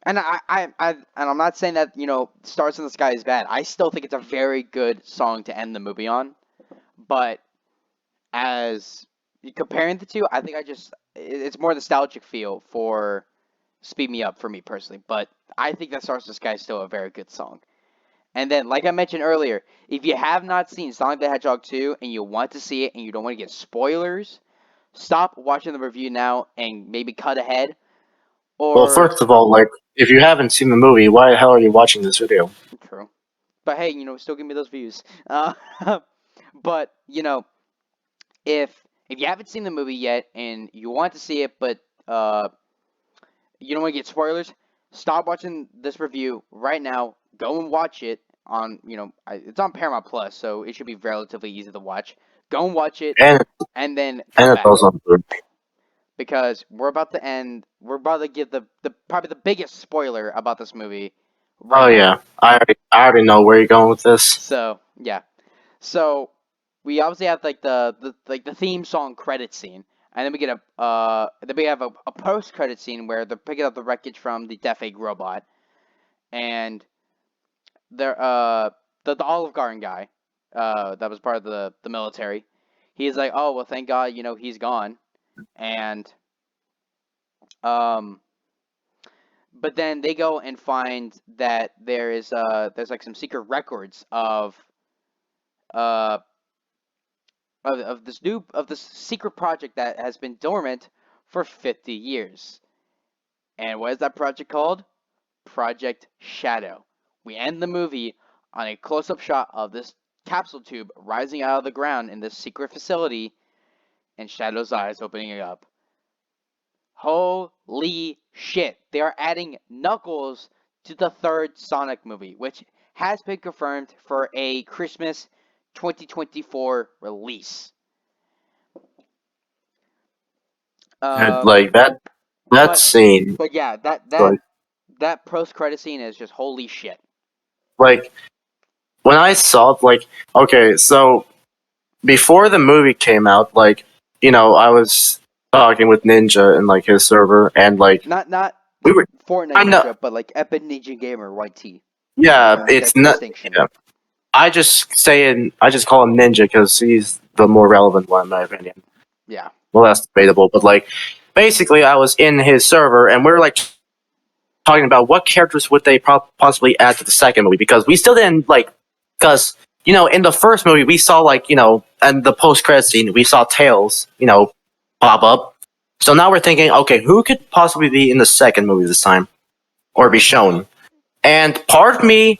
And and I'm not saying that "Stars in the Sky" is bad. I still think it's a very good song to end the movie on. But as comparing the two, I think it's more nostalgic feel for "Speed Me Up" for me personally. But I think that "Stars in the Sky" is still a very good song. And then, like I mentioned earlier, if you have not seen Sonic the Hedgehog 2 and you want to see it and you don't want to get spoilers, stop watching the review now and maybe cut ahead. Well, Or first of all, like if you haven't seen the movie, why the hell are you watching this video? true, but hey, still give me those views. But if you haven't seen the movie yet and you want to see it, but uh, you don't want to get spoilers, stop watching this review right now. Go and watch it on, it's on Paramount Plus, so it should be relatively easy to watch. Go and watch it, And and then and come it's back also good. because we're about to end. We're about to give the probably the biggest spoiler about this movie right Oh now. yeah, I already know where you're going with this. So yeah, so we obviously have like the theme song credit scene, and then we get then we have a post credit scene where they're picking up the wreckage from the Death Egg robot, and they're the Olive Garden guy, that was part of the military. He's like, oh well, thank God, he's gone, and um. But then they go and find that there's like some secret records uh of this secret project that has been dormant for 50 years. And what is that project called? Project Shadow. We end the movie on a close-up shot of this capsule tube rising out of the ground in this secret facility and Shadow's eyes opening up. Holy shit! They are adding Knuckles to the third Sonic movie, which has been confirmed for a Christmas 2024 release. And, Uh, like that but scene, but yeah, that that like that post credit scene is just holy shit. like when I saw like okay, so before the movie came out, like I was talking with Ninja and like his server, and like Not we were Fortnite kind of Ninja, but like Epic Ninja Gamer YT. yeah, The it's not. distinction. Yeah. I just call him Ninja because he's the more relevant one in my opinion. Yeah. Well, that's debatable, but like basically, I was in his server and we were like talking about what characters would they possibly add to the second movie because we still didn't like because in the first movie we saw like and the post credit scene we saw Tails pop up. So now we're thinking, okay, who could possibly be in the second movie this time or be shown? And part of me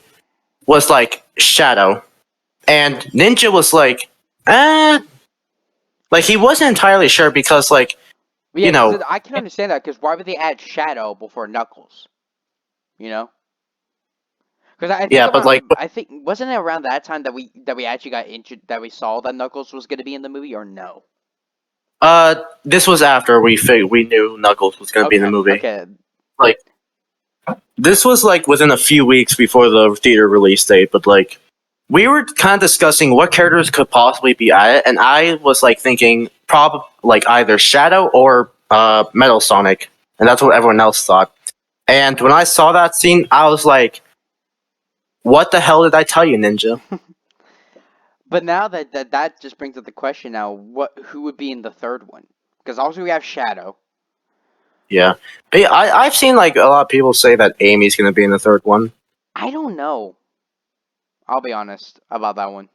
was like Shadow, and Ninja was like, like he wasn't entirely sure because like But yeah, you because know, I can understand that. Because why would they add Shadow before Knuckles? You know. Because I think yeah, but like around, I think wasn't it around that time that we actually got that we saw that Knuckles was going to be in the movie or no? this was after we knew Knuckles was going to be in the Okay, movie. okay, Like this was like within a few weeks before the theater release date, but like we were kind of discussing what characters could possibly be added, and I was like thinking like either Shadow or Metal Sonic, and that's what everyone else thought. And when I saw that scene, I was like, "What the hell did I tell you, Ninja?" But now that just brings up the question now, who would be in the third one? Because also we have Shadow. Yeah, but I've seen like a lot of people say that Amy's going to be in the third one. I don't know. I'll be honest about that one.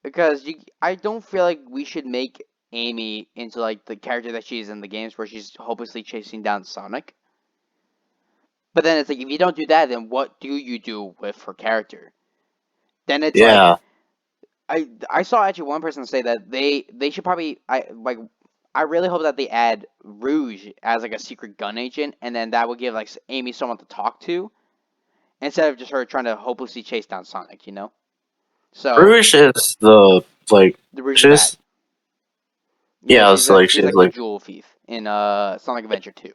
Because I don't feel like we should make Amy into like the character that she's in the games where she's hopelessly chasing down Sonic. But then it's like if you don't do that, then what do you do with her character? Then it's like Yeah, I saw actually one person say that they should probably I really hope that they add Rouge as like a secret gun agent, and then that would give like Amy someone to talk to instead of just her trying to hopelessly chase down Sonic. So Rouge is the like the Rouge the Bat. she's Yeah, yeah, it's like she's she's like the like jewel thief in Sonic Adventure 2.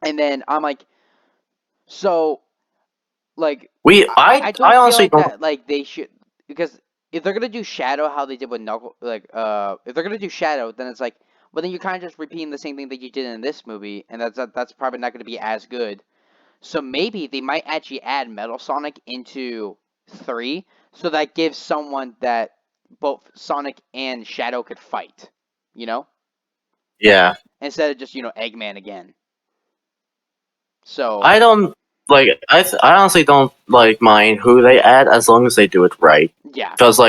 And then I'm like, so like we I don't I feel honestly like don't. that like they should because if they're gonna do Shadow how they did with Knuckle if they're gonna do Shadow then it's like well then you're kind of just repeating the same thing that you did in this movie and that's probably not gonna be as good. So maybe they might actually add Metal Sonic into 3 so that gives someone that both Sonic and Shadow could fight, you know, Yeah, instead of just Eggman again. So I don't like I honestly don't like mind who they add as long as they do it right. yeah. Because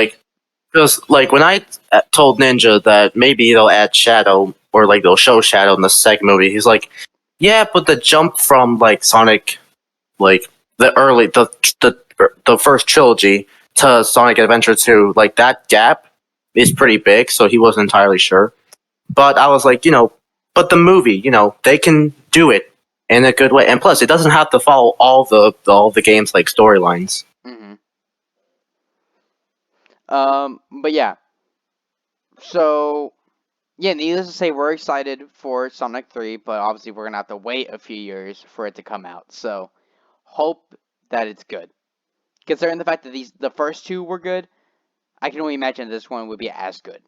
when I told Ninja that maybe they'll add Shadow or like they'll show Shadow in the second movie, he's like, yeah, but the jump from like Sonic, like the early the first trilogy to Sonic Adventure 2, like that gap is pretty big, so he wasn't entirely sure. But I was like, but the movie, they can do it in a good way, and plus, it doesn't have to follow all the games like storylines. Hmm. But yeah. So yeah, needless to say, we're excited for Sonic 3, but obviously we're gonna have to wait a few years for it to come out. So hope that it's good. Considering the fact that the first two were good, I can only imagine this one would be as good.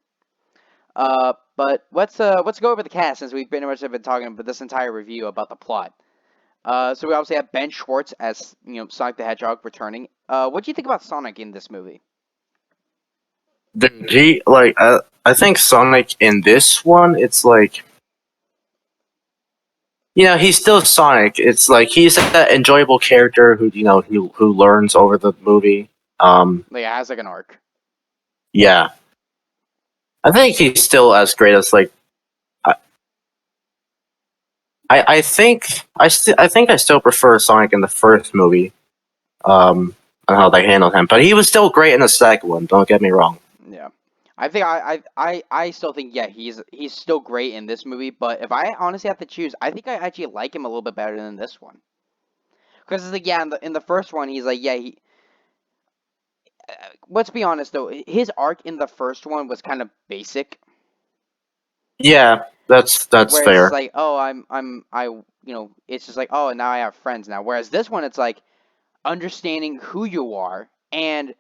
But let's go over the cast since we've pretty much been talking about this entire review about the plot. So we obviously have Ben Schwartz as Sonic the Hedgehog returning. What do you think about Sonic in this movie? Dude, he like I think Sonic in this one, it's like he's still Sonic. It's like he's that enjoyable character who learns over the movie. Like it has like an arc. Yeah, I think he's still as great as like I I think I think I still prefer Sonic in the first movie. And how they handled him, but he was still great in the second one. Don't get me wrong. Yeah. I still think yeah he's still great in this movie, but if I honestly have to choose, I think I actually like him a little bit better than this one. Because it's like yeah in the first one he's like yeah let's be honest though, his arc in the first one was kind of basic. Yeah, that's Whereas it's fair. like, oh, it's just like, oh, now I have friends now. Whereas this one, it's like understanding who you are and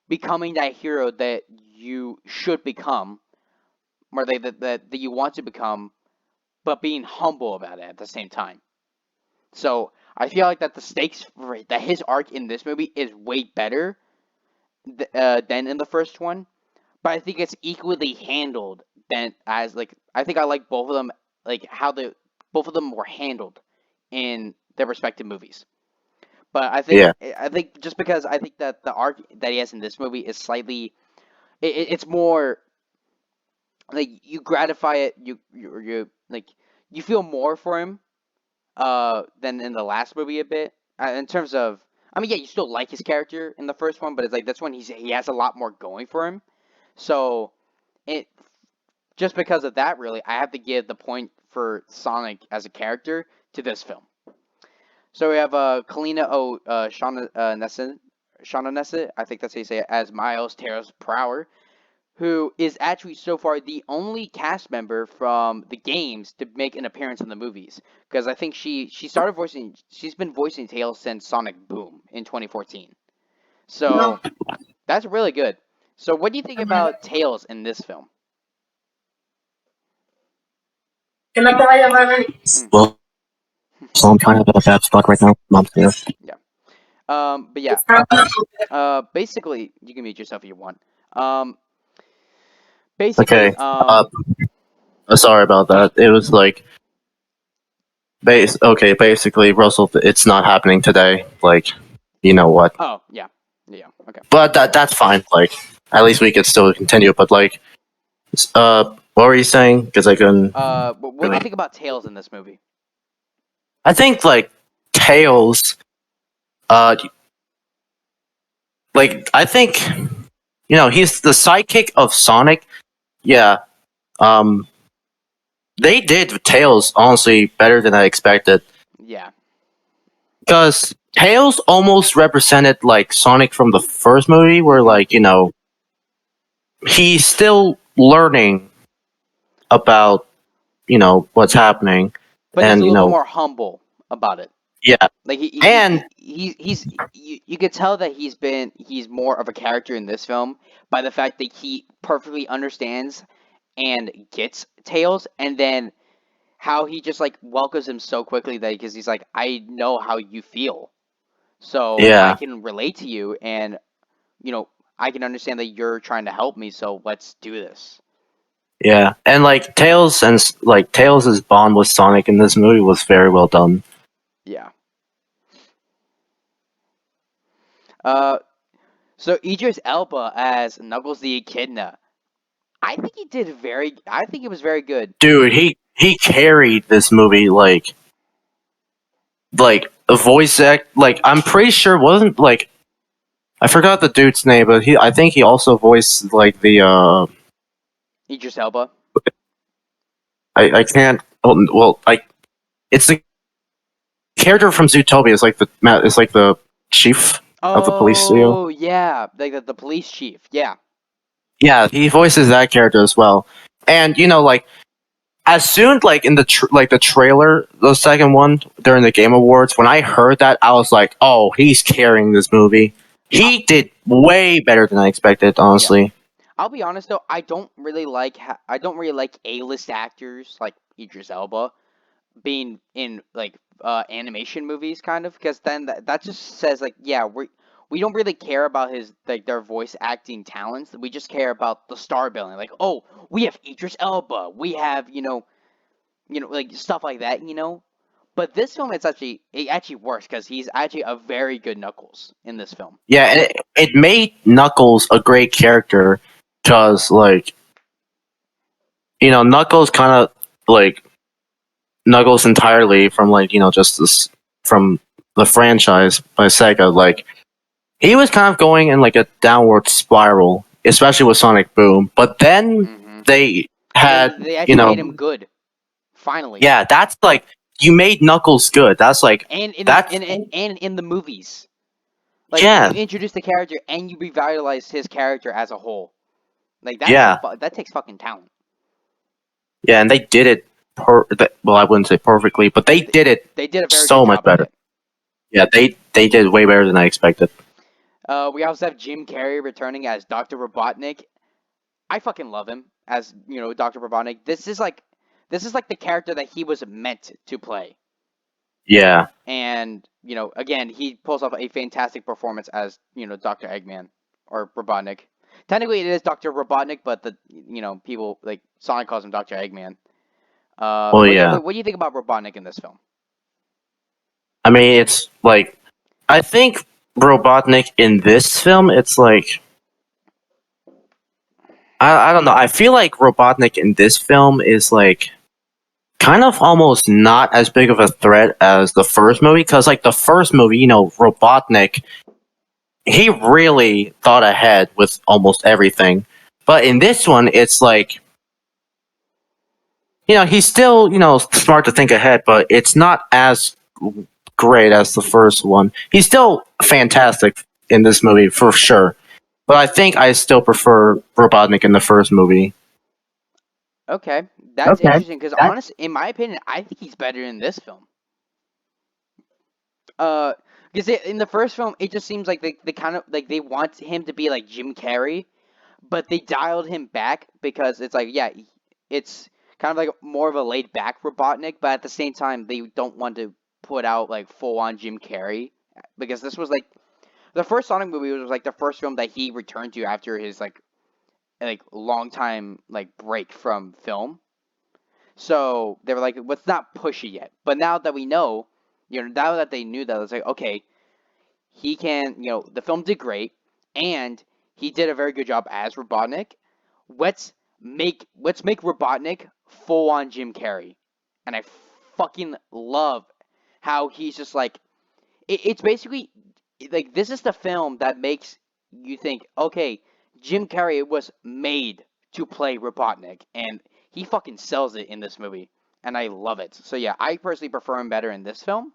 becoming that hero that you should become, or that you want to become, but being humble about it at the same time. So I feel like that the stakes for that his arc in this movie is way better than in the first one, but I think it's equally handled than as like I think I like both of them like how the both of them were handled in their respective movies. But Yeah, I think just because I think that the arc that he has in this movie is slightly it's more like you gratify it you like you feel more for him than in the last movie a bit in terms of I mean yeah you still like his character in the first one but it's like this one he has a lot more going for him so it just because of that, really, I have to give the point for Sonic as a character to this film. So we have Kalina Shauna Nessa, I think that's how you say it, as Miles Terrace Prower, who is actually so far the only cast member from the games to make an appearance in the movies. Because I think she's been voicing Tails since Sonic Boom in 2014. So that's really good. So what do you think about Tails in this film? Mm, well, so I'm kind of in a bad spot right now. Mom's here. yeah. But yeah, basically, you can mute yourself if you want. Um, basically, Okay. Sorry about that. It was like basically, Russell, it's not happening today. Like, you know what? oh yeah, yeah, okay. But that's fine. Like, at least we could still continue. But like, what were you saying? Because I couldn't What do you really. think about Tails in this movie? I think like Tails. Uh, like I think he's the sidekick of Sonic. Yeah. Um, they did Tails honestly better than I expected. Yeah, Because Tails almost represented like Sonic from the first movie, where mm-hmm. like he's still learning about what's happening, But he's and a little bit more humble about it. yeah, Like and he's you could tell that he's more of a character in this film by the fact that he perfectly understands and gets Tails, and then how he just like welcomes him so quickly that because he's like I know how you feel. So I yeah, can relate to you, and you know I can understand that you're trying to help me. So let's do this. yeah, and like Tails' bond with Sonic in this movie was very well done. Yeah. Uh. So Idris Elba as Knuckles the Echidna. I think it was very good. Dude, he carried this movie like a voice act. Like I'm pretty sure it wasn't like I forgot the dude's name, but I think he also voiced like the Idris Elba. I can't well like it's the character from Zootopia. It's like the chief of the police. Oh yeah, like the police chief. Yeah. Yeah, he voices that character as well. And like as soon like in the trailer, the second one during the Game Awards, when I heard that, I was like, oh, he's carrying this movie. Uh, He did way better than I expected, yeah. honestly. I'll be honest though, I don't really like A-list actors like Idris Elba being in like animation movies kind of because then that just says like yeah we don't really care about his like their voice acting talents, we just care about the star billing like oh we have Idris Elba, we have like stuff like that but this film it actually works because he's actually a very good Knuckles in this film. Yeah, and it made Knuckles a great character because like Knuckles kind of like Knuckles entirely from like just this from the franchise by Sega. Like he was kind of going in like a downward spiral especially with Sonic Boom. But then Hmm. they They had, they you actually know, made him good finally, yeah, that's like you made Knuckles good. That's like and in the that's and in the movies, like you yeah, introduce the character and you revitalize his character as a whole. Like yeah, that takes fucking talent. yeah, and they did it. Well, I wouldn't say perfectly, but they They, did it they did a very good so much job of better. it. Yeah, they did way better than I expected. We also have Jim Carrey returning as Dr. Robotnik. I fucking love him as Dr. Robotnik. This is like the character that he was meant to play, Yeah. and again he pulls off a fantastic performance as Dr. Eggman or Robotnik. Technically, it is Dr. Robotnik, but the people like Sonic calls him Dr. Eggman. Well, But yeah, yeah. what do you think about Robotnik in this film? I mean, it's like I think Robotnik in this film, it's like I don't know. I feel like Robotnik in this film is like kind of almost not as big of a threat as the first movie because like the first movie, Robotnik, he really thought ahead with almost everything. But in this one, it's like he's still smart to think ahead, but it's not as great as the first one. He's still fantastic in this movie for sure. But I think I still prefer Robotnik in the first movie. Okay, that's Okay. interesting because That honest, in my opinion, I think he's better in this film. Uh, because in the first film, it just seems like they kind of like they want him to be like Jim Carrey, but they dialed him back because it's like yeah, it's kind of like more of a laid back Robotnik, but at the same time they don't want to put out like full on Jim Carrey because this was like the first Sonic movie was like the first film that he returned to after his like long time like break from film. So they were like, let's not push it yet. But now that we know, now that they knew that, it's like, okay, he can, the film did great, and he did a very good job as Robotnik. Let's make Robotnik full on Jim Carrey, and I fucking love how he's just like it's basically like this is the film that makes you think, okay, Jim Carrey was made to play Robotnik, and he fucking sells it in this movie, and I love it. So yeah, I personally prefer him better in this film.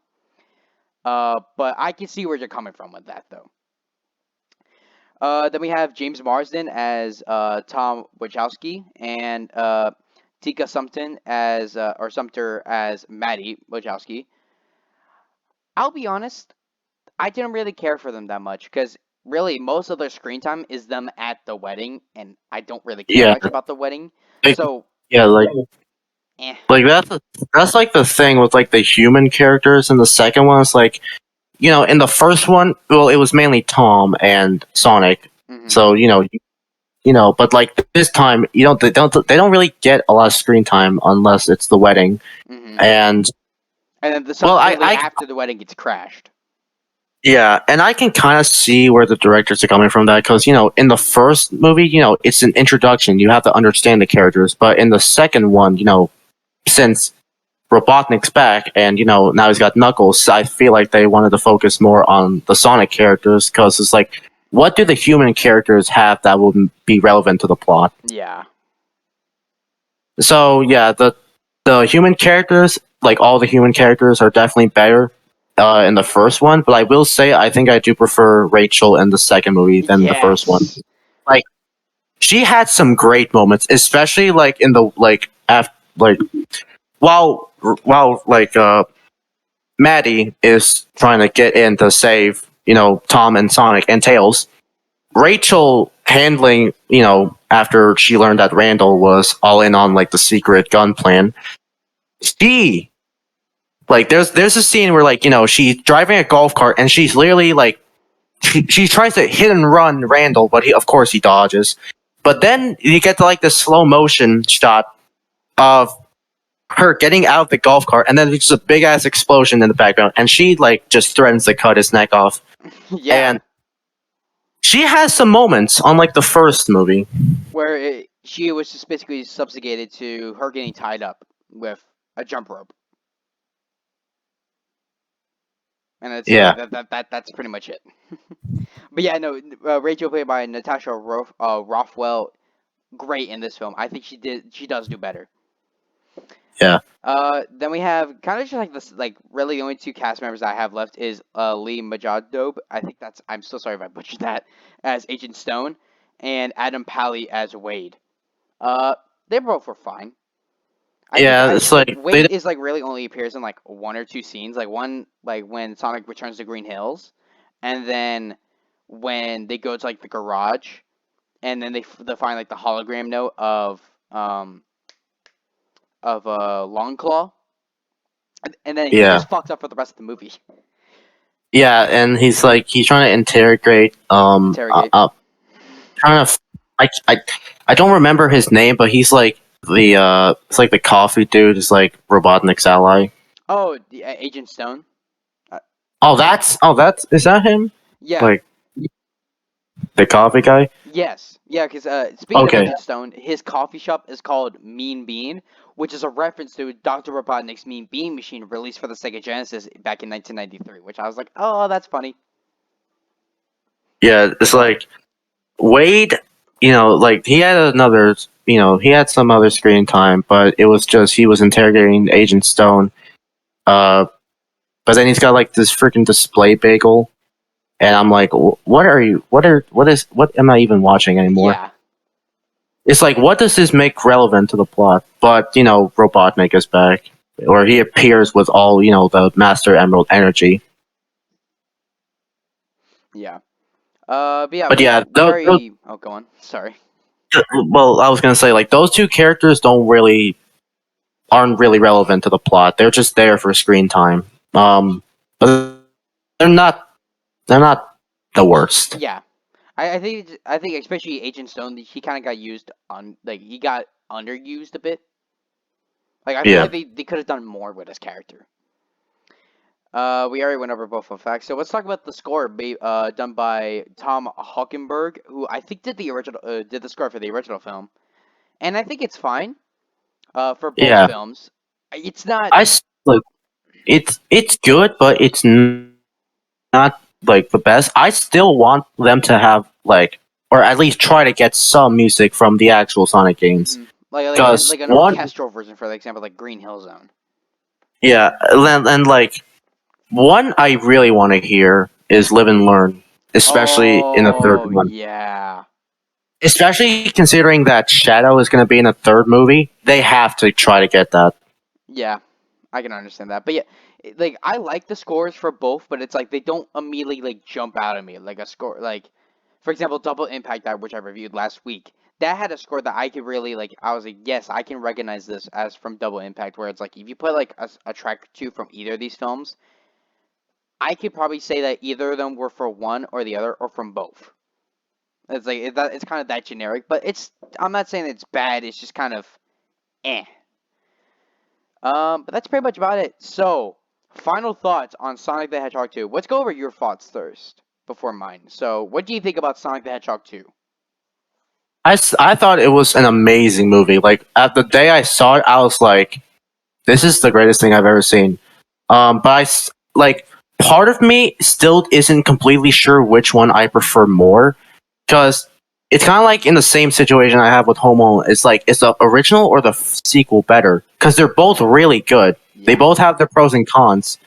But I can see where you're coming from with that though. Then we have James Marsden as Tom Wachowski and Tika Sumpton as or Sumter as Maddie Wachowski. I'll be honest, I didn't really care for them that much because really most of their screen time is them at the wedding, and I don't really care yeah, much about the wedding. like, So, yeah, eh. like that's like the thing with like the human characters in the second one. It's like in the first one, well, it was mainly Tom and Sonic. Hmm. So but like this time, they don't really get a lot of screen time unless it's the wedding. Hmm. And And then the well, subsequently after the wedding gets crashed. yeah, and I can kind of see where the directors are coming from that because in the first movie, it's an introduction. You have to understand the characters, but in the second one, since Robotnik's back and now he's got Knuckles, I feel like they wanted to focus more on the Sonic characters because it's like, what do the human characters have that would be relevant to the plot? Yeah. So yeah, the human characters, like all the human characters, are definitely better in the first one. But I will say, I think I do prefer Rachel in the second movie than the first one. Yes. Like she had some great moments, especially like in the like after like while like Maddie is trying to get in to save Tom and Sonic and Tails. Rachel handling, after she learned that Randall was all in on like the secret gun plan, she like there's a scene where like she's driving a golf cart and she's literally like she tries to hit and run Randall, but of course he dodges. But then you get to like this slow motion shot of her getting out of the golf cart, and then there's just a big ass explosion in the background, and she like just threatens to cut his neck off. Yeah. And she has some moments, unlike the first movie. Where she was just basically subjugated to her getting tied up with a jump rope. and it's Yeah. that's pretty much it. But yeah, no, Rachel played by Natasha Rothwell, great in this film. I think she does do better. Yeah. Then we have kind of just like this, like really the only two cast members I have left is Lee Majadob. I think that's, I'm so sorry if I butchered that, as Agent Stone, and Adam Pally as Wade. Uh, they both were fine. Yeah. I It's think like like they. Wade is like really only appears in like one or two scenes, like one like when Sonic returns to Green Hills, and then when they go to like the garage, and then they find like the hologram note um of Longclaw, and then he Yeah. just fucks up for the rest of the movie. Yeah, and he's trying to interrogate Interrogate. trying to I don't remember his name, but he's like the it's like the coffee dude is like Robotnik's ally. Oh, Agent Stone. Uh, That's is that him? yeah. Like the coffee guy? Yes. Yeah. Because speaking of Okay. Agent Stone, his coffee shop is called Mean Bean, which is a reference to Dr. Robotnik's Mean Bean machine released for the Sega Genesis back in 1993. Which I was like, oh, that's funny. Yeah, it's like Wade, like he had some other screen time, but it was just he was interrogating Agent Stone. Uh, but then he's got like this freaking display bagel, and I'm like, what are you? What am I even watching anymore? Yeah. It's like, what does this make relevant to the plot? But Robotnik is back, or he appears with all the Master Emerald energy. Yeah. But yeah, But yeah, we already. Oh, go on. Sorry. well, I was gonna say like those two characters aren't really relevant to the plot. They're just there for screen time. But they're not they're not the worst. Yeah. I think especially Agent Stone, he kind of got used on, like he got underused a bit. Like I feel Yeah. like they could have done more with his character. We already went over both of facts, so let's talk about the score done by Tom Hockenberg, who I think did the score for the original film, and I think it's fine. For both Yeah. films, it's not. Like it's good, but it's not like the best. I still want them to have like, or at least try to get some music from the actual Sonic games. Because Like an one, orchestral version, for example, like Green Hill Zone. yeah, and like one I really want to hear is "Live and Learn," especially in the third Oh one. yeah, Especially considering that Shadow is going to be in a third movie, they have to try to get that. yeah, I can understand that. But yeah, like I like the scores for both, but it's like they don't immediately like jump out at me like a score. Like for example, Double Impact, which I reviewed last week, that had a score that I could really like. I was like, yes, I can recognize this as from Double Impact. Where it's like if you put like a track or two from either of these films, I could probably say that either of them were for one or the other, or from both. It's like it's kind of that generic, but it's, I'm not saying it's bad. It's just kind of eh. But that's pretty much about it. So, final thoughts on Sonic the Hedgehog 2. Let's go over your thoughts first before mine. So, what do you think about Sonic the Hedgehog 2? I thought it was an amazing movie. Like at the day I saw it, I was like, "This is the greatest thing I've ever seen." But like part of me still isn't completely sure which one I prefer more because it's kind of like in the same situation I have with Home Alone. It's like, is the original or the sequel better? Because they're both really good. They Yeah. both have their pros and cons.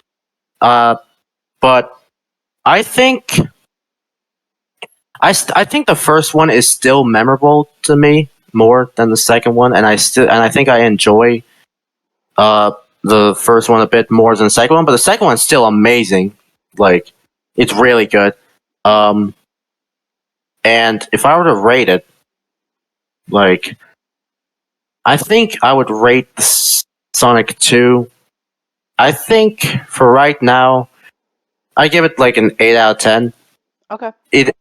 Uh, but I think I think the first one is still memorable to me more than the second one, and I think I enjoy uh the first one a bit more than the second one, but the second one's still amazing. Like it's really good. Um, and if I were to rate it, like I think I would rate Sonic 2. I think for right now, I give it like an 8 out of 10. Okay. It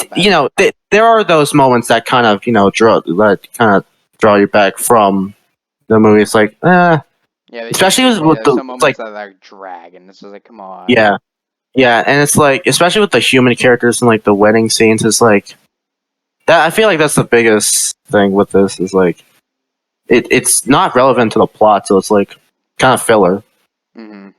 That's not bad. there are those moments that kind of draw you back from the movie. It's like Yeah, especially yeah, with there's the some it's like moments that are drag, and this is like, come on. yeah, yeah, and it's like especially with the human characters and like the wedding scenes. It's like that. I feel like that's the biggest thing with this is like it's not relevant to the plot, so it's like kind of filler. hmm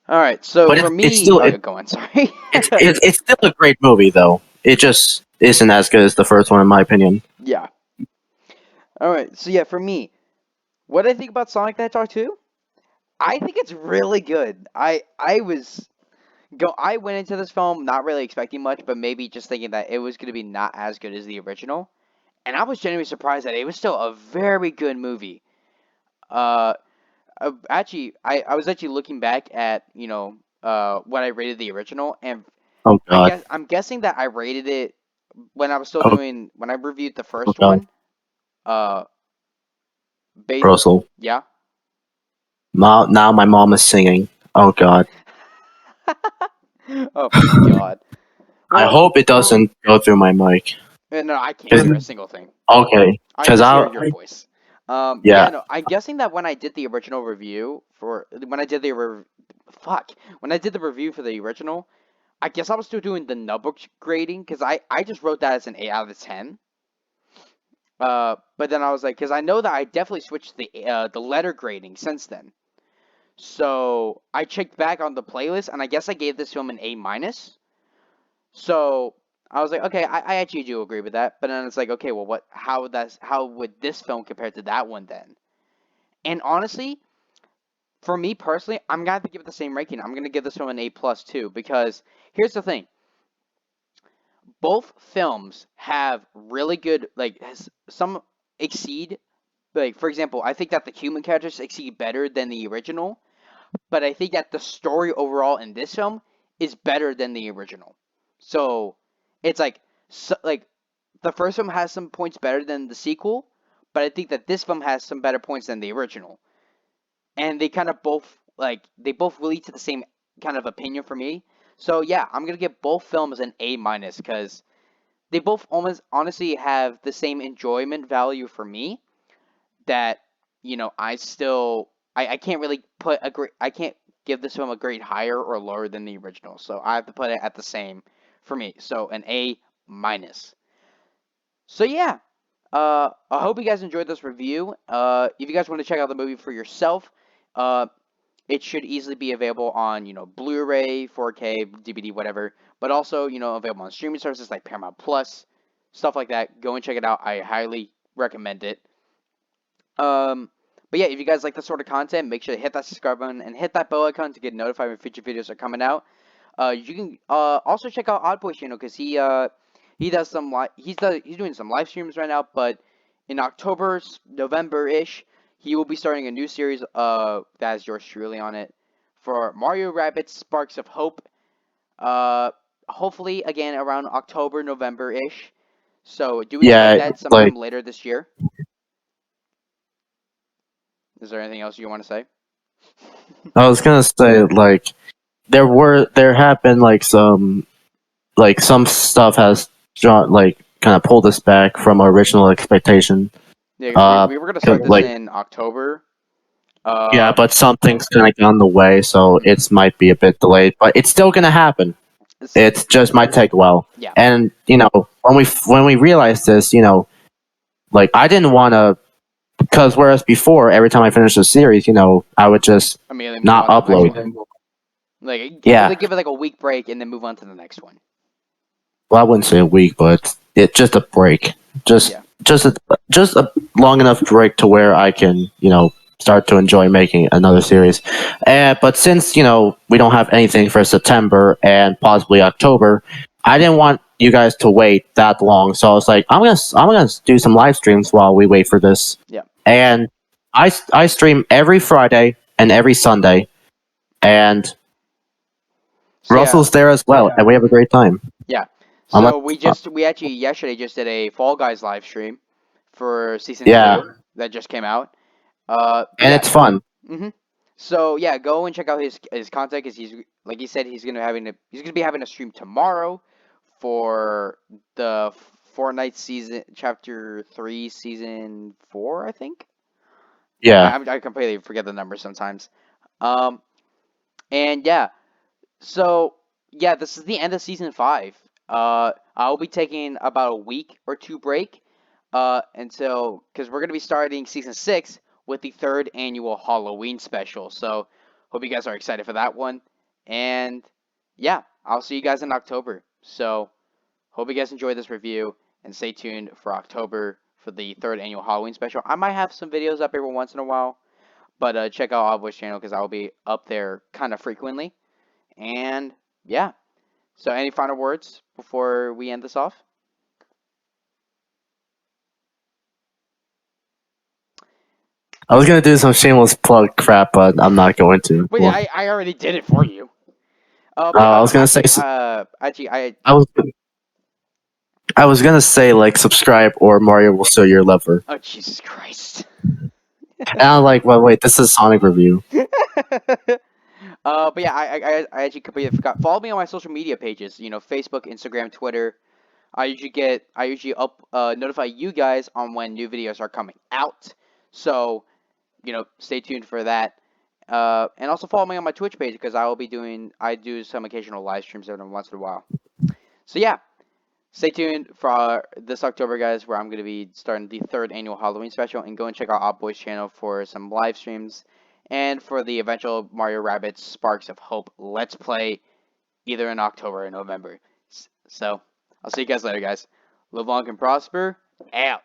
All right. So But for it's me, still oh, go on. Sorry. it's still a great movie though. It just isn't as good as the first one in my opinion. Yeah. All right. So yeah, for me, what do I think about Sonic the Hedgehog 2? I think it's really good. I went into this film not really expecting much, but maybe just thinking that it was going to be not as good as the original, and I was genuinely surprised that it was still a very good movie. Uh, actually, I was actually looking back at what I rated the original, and Oh god. I'm guessing that I rated it when I was still Oh, doing when I reviewed the oh first god. one. Uh, ba- Russell. yeah. Now my mom is singing. Oh god. Oh my god. I Well, hope it doesn't go through my mic. no, I can't 'Cause- hear a single thing. okay. I Cause just hear your voice. Yeah, yeah. no, I'm guessing that when I did the original review for when I did the fuck when I did the review for the original, I guess I was still doing the notebook grading because I just wrote that as an 8 out of 10. But then I was like, because I know that I definitely switched the letter grading since then. So I checked back on the playlist, and I guess I gave this film an A minus. So I was like, okay, I actually do agree with that. But then it's like, okay, well, how would this film compare to that one then? And honestly, for me personally, I'm gonna have to give it the same ranking. I'm gonna give this film an A plus too because here's the thing: both films have really good some exceed. Like for example, I think that the human characters exceed better than the original, but I think that the story overall in this film is better than the original. So it's like the first film has some points better than the sequel, but I think that this film has some better points than the original. And they kind of both lead to the same kind of opinion for me. So yeah, I'm gonna give both films an A minus because they both almost honestly have the same enjoyment value for me. That I can't really put a great I can't give this film a grade higher or lower than the original. So I have to put it at the same for me. So an A minus. So yeah, I hope you guys enjoyed this review. If you guys want to check out the movie for yourself, uh, it should easily be available on Blu-ray, 4K, DVD, whatever. But also available on streaming services like Paramount Plus, stuff like that. Go and check it out. I highly recommend it. Um, but yeah, if you guys like this sort of content, make sure to hit that subscribe button and hit that bell icon to get notified when future videos are coming out. You can also check out Oddboy's channel because he does he's doing some live streams right now. But in October, November ish, he will be starting a new series that has yours truly on it for Mario Rabbids Sparks of Hope. Uh, Hopefully again around October, November ish. So do expect Yeah, that like sometime later this year. Is there anything else you want to say? I was gonna say like there have been some stuff has drawn kind of pulled us back from our original expectation. Yeah, because Uh we were gonna start this like in October. yeah, Uh, but something's kind of on the way, so mhm. it might be a bit delayed, but it's still gonna happen. It's, It just might take a while. yeah. And when we realized this, like I didn't want to, because whereas before every time I finished a series, I would just Immediately move not on to the next upload. one. Yeah, Give it like a week break and then move on to the next one. well, I wouldn't say a week, but it just a break, just Yeah. just a long enough break to where I can start to enjoy making another series. But since we don't have anything for September and possibly October, I didn't want you guys to wait that long, so I was like, I'm gonna do some live streams while we wait for this, Yeah. and I stream every Friday and every Sunday, and So yeah. Russell's there as well, and we have a Mhm. great time. Yeah. I'm So not, we actually yesterday just did a Fall Guys live stream for season yeah, 2 that just came out. But and yeah. it's fun. Mhm. So yeah, go and check out his content because he's like he said he's gonna be having a stream tomorrow for the Fortnite season chapter 3 season 4 I think. Yeah, I completely forget the numbers sometimes. Um and yeah, so yeah, this is the end of season 5. I'll be taking about a week or two break until because we're gonna be starting season 6 with the third annual Halloween special. So hope you guys are excited for that one. And yeah, I'll see you guys in October. So hope you guys enjoyed this review and stay tuned for October for the third annual Halloween special. I might have some videos up every once in a while, but check out Alboy's channel because I will be up there kind of frequently. And yeah, so any final words before we end this off? I was gonna do some shameless plug crap, but I'm not going to. Wait, Well, I already did it for you. But I was gonna say. actually, I I was. I was gonna say like subscribe or Mario will show your lover. oh Jesus Christ. And I'm like, well, wait, this is Sonic review. But yeah, I actually completely forgot. Follow me on my social media pages. You know, Facebook, Instagram, Twitter. I usually notify you guys on when new videos are coming out. So you know, stay tuned for that. And also follow me on my Twitch page because I do some occasional live streams every once in a while. So yeah, stay tuned for this October, guys, where I'm going to be starting the third annual Halloween special, and go and check out Boy's channel for some live streams and for the eventual Mario Rabbids Sparks of Hope Let's Play either in October or November. So I'll see you guys later, guys. Live long and prosper. Out.